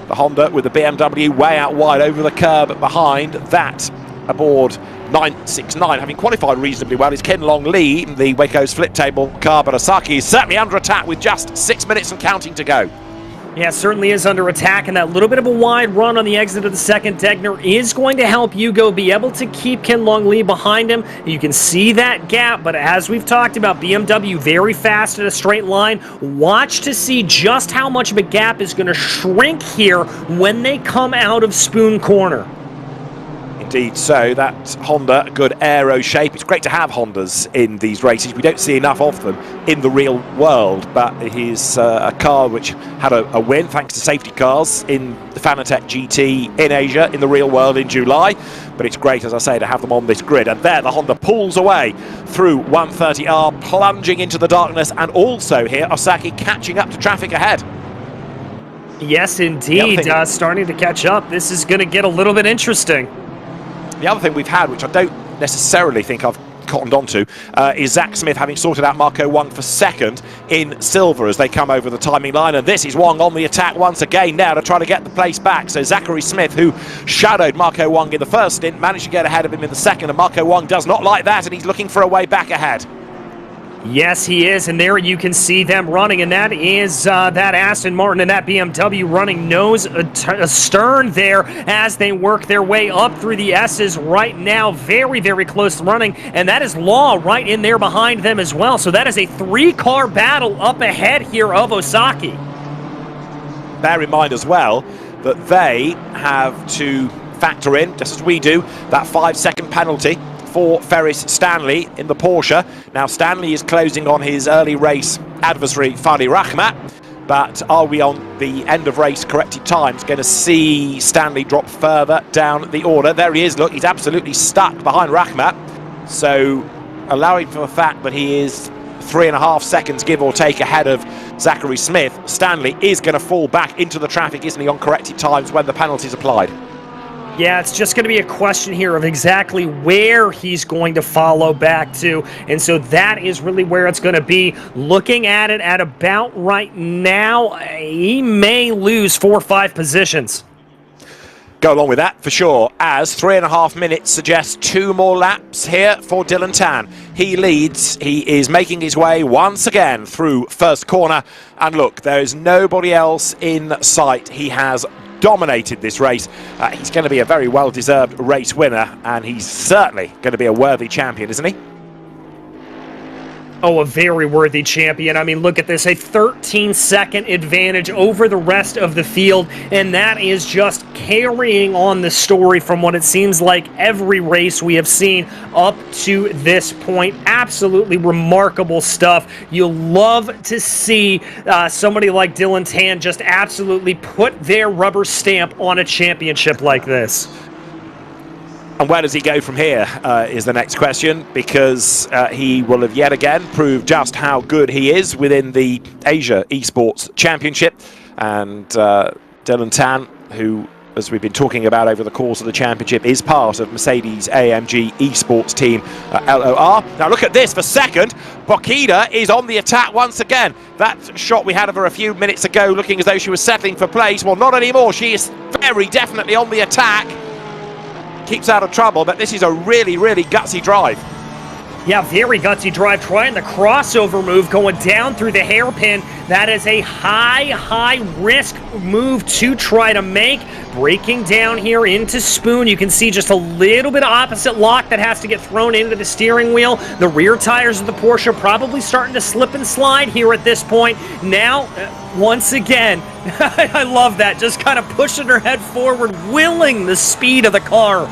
The Honda with the BMW way out wide over the curb behind that aboard 969, having qualified reasonably well, is Ken Long Lee, the Waco's flip table car, but Osaki is certainly under attack with just 6 minutes and counting to go. Yeah, it certainly is under attack, and that little bit of a wide run on the exit of the second Degner is going to help Yugo be able to keep Ken Long Lee behind him. You can see that gap, but as we've talked about, BMW very fast in a straight line. Watch to see just how much of a gap is going to shrink here when they come out of Spoon Corner. Indeed so, that Honda, a good aero shape. It's great to have Hondas in these races. We don't see enough of them in the real world, but it is a car which had a win thanks to safety cars in the Fanatec GT in Asia, in the real world in July. But it's great, as I say, to have them on this grid. And there the Honda pulls away through 130R, plunging into the darkness, and also here Osaki catching up to traffic ahead. Yes, indeed, starting to catch up. This is going to get a little bit interesting. The other thing we've had, which I don't necessarily think I've cottoned onto, is Zach Smith having sorted out Marco Wong for second in silver as they come over the timing line. And this is Wong on the attack once again now to try to get the place back. So Zachary Smith, who shadowed Marco Wong in the first stint, managed to get ahead of him in the second. And Marco Wong does not like that, and he's looking for a way back ahead. Yes, he is, and there you can see them running, and that is that Aston Martin and that BMW running nose astern there as they work their way up through the S's right now. Very, very close running, and that is Law right in there behind them as well. So that is a 3-car battle up ahead here of Osaki. Bear in mind as well that they have to factor in, just as we do, that 5-second penalty for Ferris Stanley in the Porsche. Now Stanley is closing on his early race adversary Fadi Rahmat, but are we on the end of race corrected times going to see Stanley drop further down the order? There he is, look, he's absolutely stuck behind Rahmat, so allowing for the fact that he is 3.5 seconds give or take ahead of Zachary Smith, Stanley is going to fall back into the traffic, isn't he, on corrected times when the penalty is applied. Yeah, it's just going to be a question here of exactly where he's going to follow back to. And so that is really where it's going to be. Looking at it at about right now, he may lose 4 or 5 positions. Go along with that for sure, as 3.5 minutes suggests 2 more laps here for Dylan Tan. He leads, he is making his way once again through first corner. And look, there is nobody else in sight. He has dominated this race. He's going to be a very well-deserved race winner, and he's certainly going to be a worthy champion, isn't he? Oh, a very worthy champion. I mean, look at this, a 13-second advantage over the rest of the field, and that is just carrying on the story from what it seems like every race we have seen up to this point. Absolutely remarkable stuff. You'll love to see somebody like Dylan Tan just absolutely put their rubber stamp on a championship like this. And where does he go from here is the next question, because he will have yet again proved just how good he is within the Asia Esports Championship. And Dylan Tan, who, as we've been talking about over the course of the championship, is part of Mercedes-AMG Esports team LOR. Now look at this for second. Bokita is on the attack once again. That shot we had of her a few minutes ago looking as though she was settling for place. Well, not anymore. She is very definitely on the attack. Keeps out of trouble, but this is a really, really gutsy drive. Yeah, very gutsy drive, trying the crossover move, going down through the hairpin. That is a high risk move to try to make. Breaking down here into Spoon. You can see just a little bit of opposite lock that has to get thrown into the steering wheel. The rear tires of the Porsche probably starting to slip and slide here at this point. Now, once again, I love that, just kind of pushing her head forward, willing the speed of the car.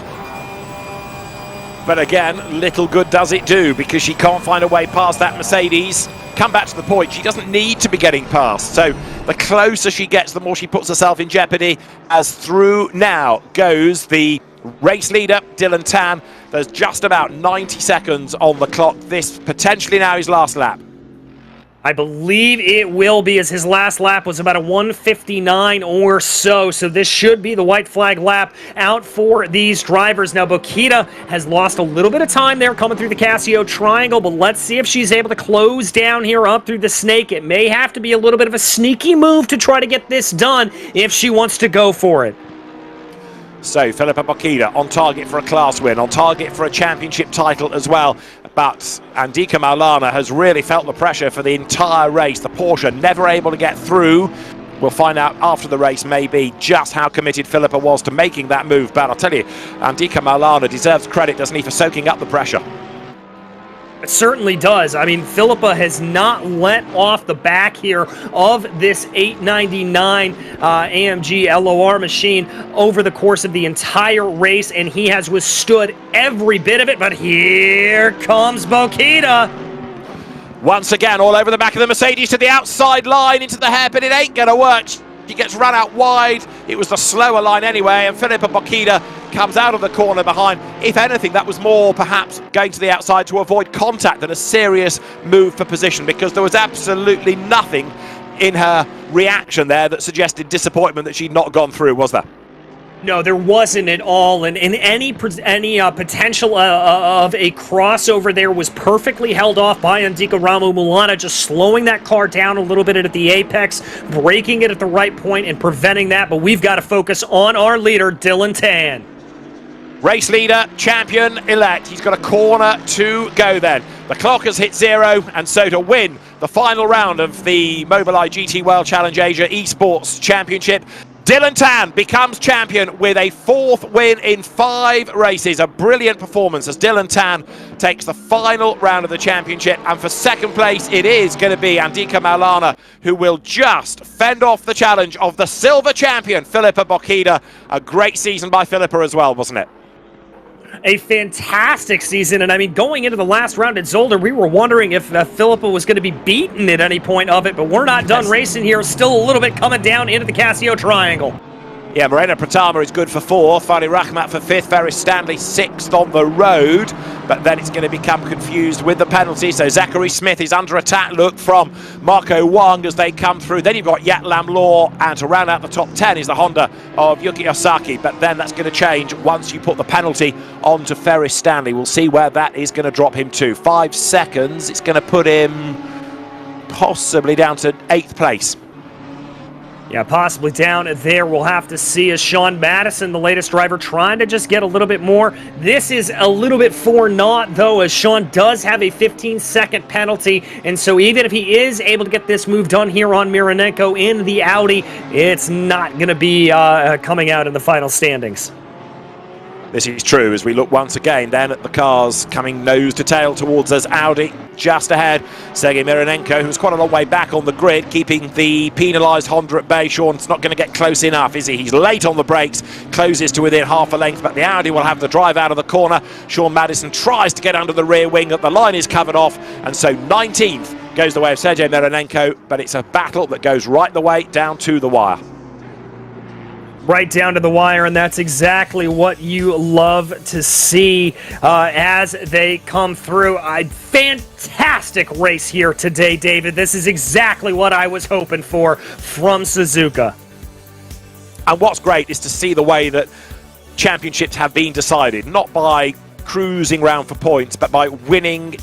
But again, little good does it do, because she can't find a way past that Mercedes. Come back to the point, she doesn't need to be getting past. So the closer she gets, the more she puts herself in jeopardy. As through now goes the race leader, Dylan Tan. There's just about 90 seconds on the clock. This potentially now his last lap. I believe it will be, as his last lap was about a 1:59 or so. So this should be the white flag lap out for these drivers. Now, Bokita has lost a little bit of time there coming through the Casio Triangle, but let's see if she's able to close down here up through the Snake. It may have to be a little bit of a sneaky move to try to get this done if she wants to go for it. So Philippa Bokita on target for a class win, on target for a championship title as well. But Andika Maulana has really felt the pressure for the entire race. The Porsche never able to get through. We'll find out after the race maybe just how committed Philippa was to making that move. But I'll tell you, Andika Maulana deserves credit, doesn't he, for soaking up the pressure. It certainly does. I mean, Philippa has not let off the back here of this 899 AMG LOR machine over the course of the entire race, and he has withstood every bit of it. But here comes Bokita. Once again, all over the back of the Mercedes to the outside line into the hairpin. It ain't going to work. She gets run out wide. It was the slower line anyway, and Philippa Bokita comes out of the corner behind. If anything, that was more perhaps going to the outside to avoid contact than a serious move for position, because there was absolutely nothing in her reaction there that suggested disappointment that she'd not gone through, was there? No, there wasn't at all, and any potential of a crossover there was perfectly held off by Andika Maulana, just slowing that car down a little bit at the apex, braking it at the right point, and preventing that. But we've got to focus on our leader, Dylan Tan. Race leader, champion-elect. He's got a corner to go then. The clock has hit zero, and so to win the final round of the Mobileye GT World Challenge Asia Esports Championship, Dylan Tan becomes champion with a 4th win in 5 races. A brilliant performance as Dylan Tan takes the final round of the championship. And for second place, it is going to be Andika Maulana, who will just fend off the challenge of the silver champion, Philippa Bokita. A great season by Philippa as well, wasn't it? A fantastic season, and I mean, going into the last round at Zolder, we were wondering if Philippa was going to be beaten at any point of it, but we're not done racing here. Still a little bit coming down into the Casio Triangle. Yeah, Morena Pratama is good for 4th, Fali Rahmat for 5th, Ferris Stanley 6th on the road, but then it's going to become confused with the penalty. So Zachary Smith is under attack, look, from Marco Wang as they come through. Then you've got Yat Lam Law, and to round out the top 10 is the Honda of Yuki Osaki, but then that's going to change once you put the penalty onto Ferris Stanley. We'll see where that is going to drop him to. 5 seconds, it's going to put him possibly down to 8th place. Yeah, possibly down there. We'll have to see, as Sean Madison, the latest driver, trying to just get a little bit more. This is a little bit for naught, though, as Sean does have a 15-second penalty. And so even if he is able to get this move done here on Mironenko in the Audi, it's not going to be coming out in the final standings. this is true as we look once again then at the cars coming nose to tail towards us. Audi just ahead. Sergei Mironenko, who's quite a long way back on the grid, keeping the penalised Honda at bay. Sean's not going to get close enough, is he? He's late on the brakes, closes to within half a length, but the Audi will have the drive out of the corner. Sean Madison tries to get under the rear wing, but the line is covered off, and so 19th goes the way of Sergei Mironenko, but it's a battle that goes right the way down to the wire. Right down to the wire, and that's exactly what you love to see as they come through. A fantastic race here today, David. This is exactly what I was hoping for from Suzuka. And what's great is to see the way that championships have been decided, not by cruising round for points, but by winning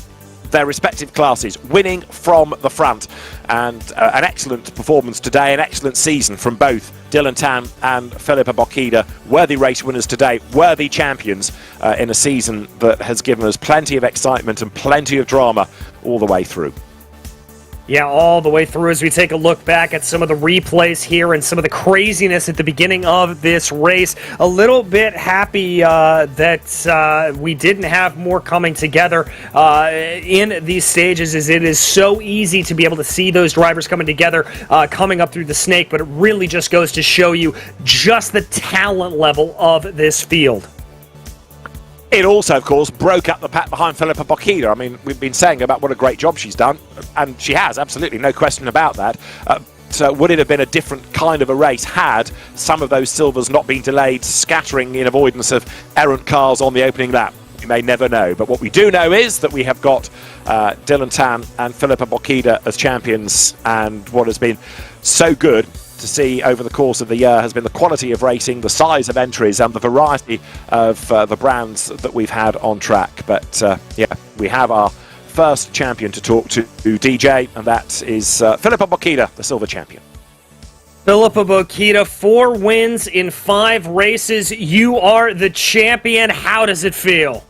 their respective classes, winning from the front. And an excellent performance today, an excellent season from both Dylan Tan and Filippo Bocchida. Worthy race winners today, worthy champions in a season that has given us plenty of excitement and plenty of drama all the way through. Yeah, all the way through as we take a look back at some of the replays here and some of the craziness at the beginning of this race. A little bit happy that we didn't have more coming together in these stages, as it is so easy to be able to see those drivers coming together, coming up through the snake, but it really just goes to show you just the talent level of this field. It also, of course, broke up the pack behind Filippo Bocchida. I mean, we've been saying about what a great job she's done, and she has, absolutely, no question about that. So would it have been a different kind of a race had some of those silvers not been delayed, scattering in avoidance of errant cars on the opening lap? We may never know. But what we do know is that we have got Dylan Tan and Filippo Bocchida as champions, and what has been so good to see over the course of the year has been the quality of racing, the size of entries, and the variety of the brands that we've had on track. But yeah, we have our first champion to talk to, DJ, and that is Filippo Bocchida, the silver champion. Filippo Bocchida, 4 wins in 5 races. You are the champion. How does it feel?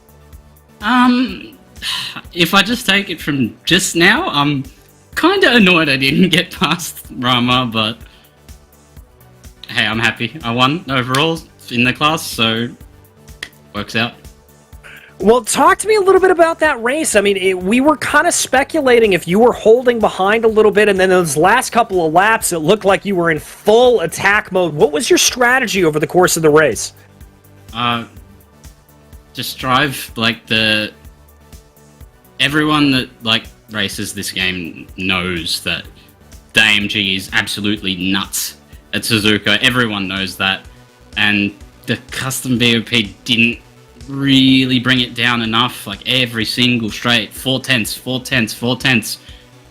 If I just take it from just now, I'm kind of annoyed I didn't get past Rama, but hey, I'm happy. I won overall in the class, so works out. Well, talk to me a little bit about that race. I mean, we were kind of speculating if you were holding behind a little bit, and then those last couple of laps, it looked like you were in full attack mode. What was your strategy over the course of the race? Just drive like everyone that like races this game knows that the AMG is absolutely nuts at Suzuka. Everyone knows that, and the custom BOP didn't really bring it down enough. Like every single straight, 4 tenths.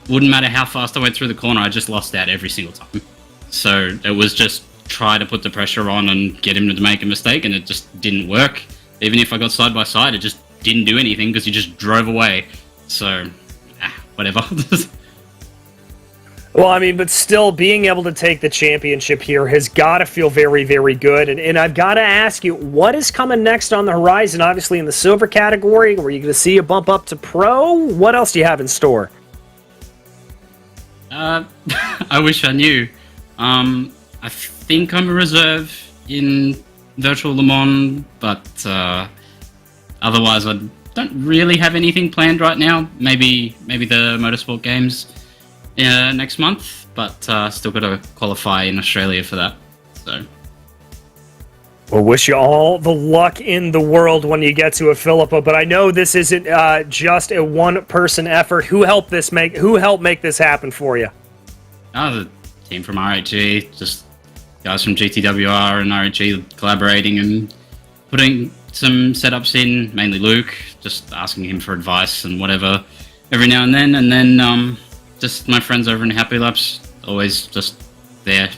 Wouldn't matter how fast I went through the corner, I just lost out every single time. So it was just try to put the pressure on and get him to make a mistake, and it just didn't work. Even if I got side by side, it just didn't do anything because he just drove away. So, whatever. Well, I mean, but still, being able to take the championship here has got to feel very, very good. And I've got to ask you, what is coming next on the horizon? Obviously, in the silver category, were you going to see a bump up to pro? What else do you have in store? I wish I knew. I think I'm a reserve in Virtual Le Mans, but otherwise, I don't really have anything planned right now. Maybe the Motorsport Games next month, but still got to qualify in Australia for that. So, well, wish you all the luck in the world when you get to a Filippo. But I know this isn't just a one-person effort. Who helped make this happen for you? The team from RHG, just guys from GTWR and RHG collaborating and putting some setups in. Mainly Luke, just asking him for advice and whatever every now and then just my friends over in Happy Laps, always just there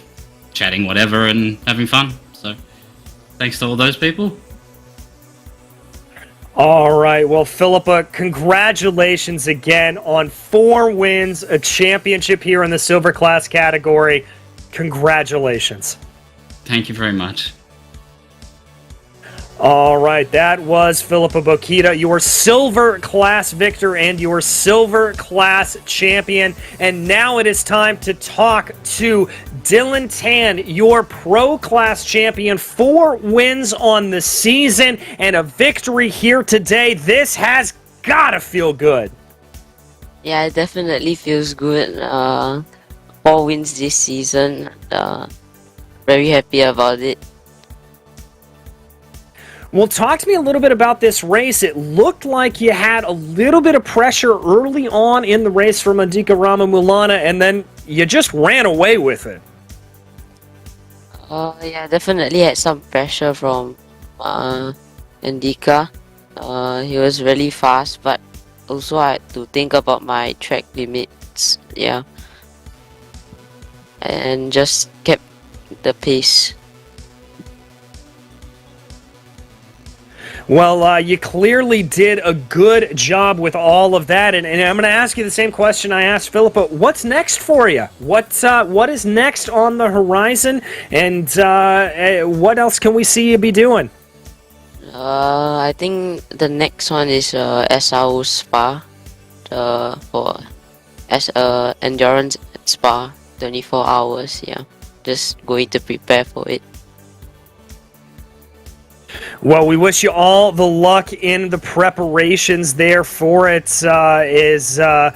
chatting whatever and having fun. So thanks to all those people. All right, well, Filippo, congratulations again on 4 wins, a championship here in the silver class category. Congratulations. Thank you very much. All right, that was Filippo Bocchida, your silver class victor and your silver class champion. And now it is time to talk to Dylan Tan, your pro class champion, 4 wins on the season and a victory here today. This has gotta feel good. Yeah, it definitely feels good. 4 wins this season. Very happy about it. Well, talk to me a little bit about this race. It looked like you had a little bit of pressure early on in the race from Andika Ramamulana, and then you just ran away with it. Yeah, definitely had some pressure from Andika. He was really fast, but also I had to think about my track limits. Yeah, and just kept the pace. Well, you clearly did a good job with all of that, and I'm going to ask you the same question I asked Philippa. What's next for you? What is next on the horizon, and what else can we see you be doing? I think the next one is SRO Spa, for endurance spa, 24 hours. Yeah, just going to prepare for it. Well, we wish you all the luck in the preparations there for it that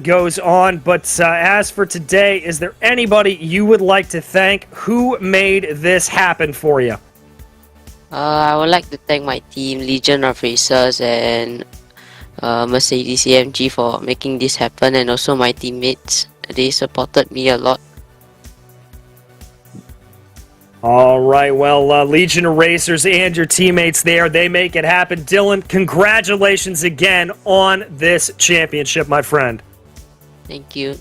goes on. But as for today, is there anybody you would like to thank? Who made this happen for you? I would like to thank my team, Legion of Racers, and Mercedes AMG for making this happen, and also my teammates. They supported me a lot. All right, well, Legion of Racers and your teammates there, they make it happen. Dylan, congratulations again on this championship, my friend. Thank you.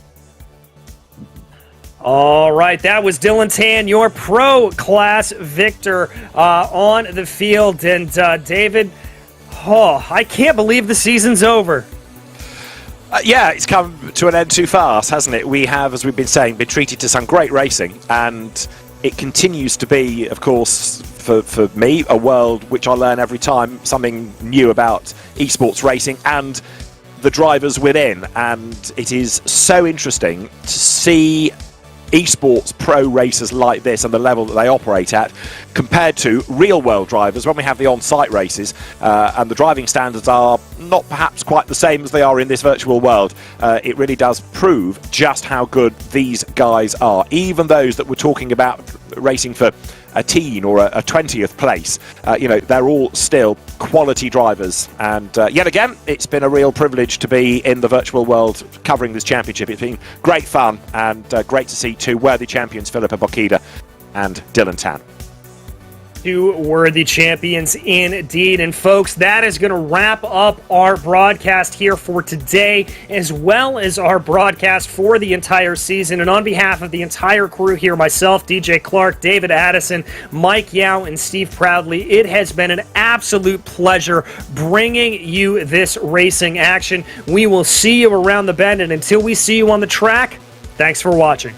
All right, that was Dylan Tan, your pro class victor on the field. And David, I can't believe the season's over. Yeah, it's come to an end too fast, hasn't it? We have, as we've been saying, been treated to some great racing, and it continues to be, of course, for me, a world which I learn every time something new about esports racing and the drivers within. And it is so interesting to see esports pro racers like this and the level that they operate at compared to real world drivers when we have the on-site races, and the driving standards are not perhaps quite the same as they are in this virtual world. It really does prove just how good these guys are. Even those that were talking about racing for a teen or a 20th place, they're all still quality drivers. And yet again, it's been a real privilege to be in the virtual world covering this championship. It's been great fun and great to see 2 worthy champions, Philippa Bokida and Dylan Tan. 2 worthy champions indeed. And folks, that is going to wrap up our broadcast here for today, as well as our broadcast for the entire season. And on behalf of the entire crew here, myself, DJ Clark, David Addison, Mike Yao, and Steve Proudly, it has been an absolute pleasure bringing you this racing action. We will see you around the bend, and until we see you on the track, thanks for watching.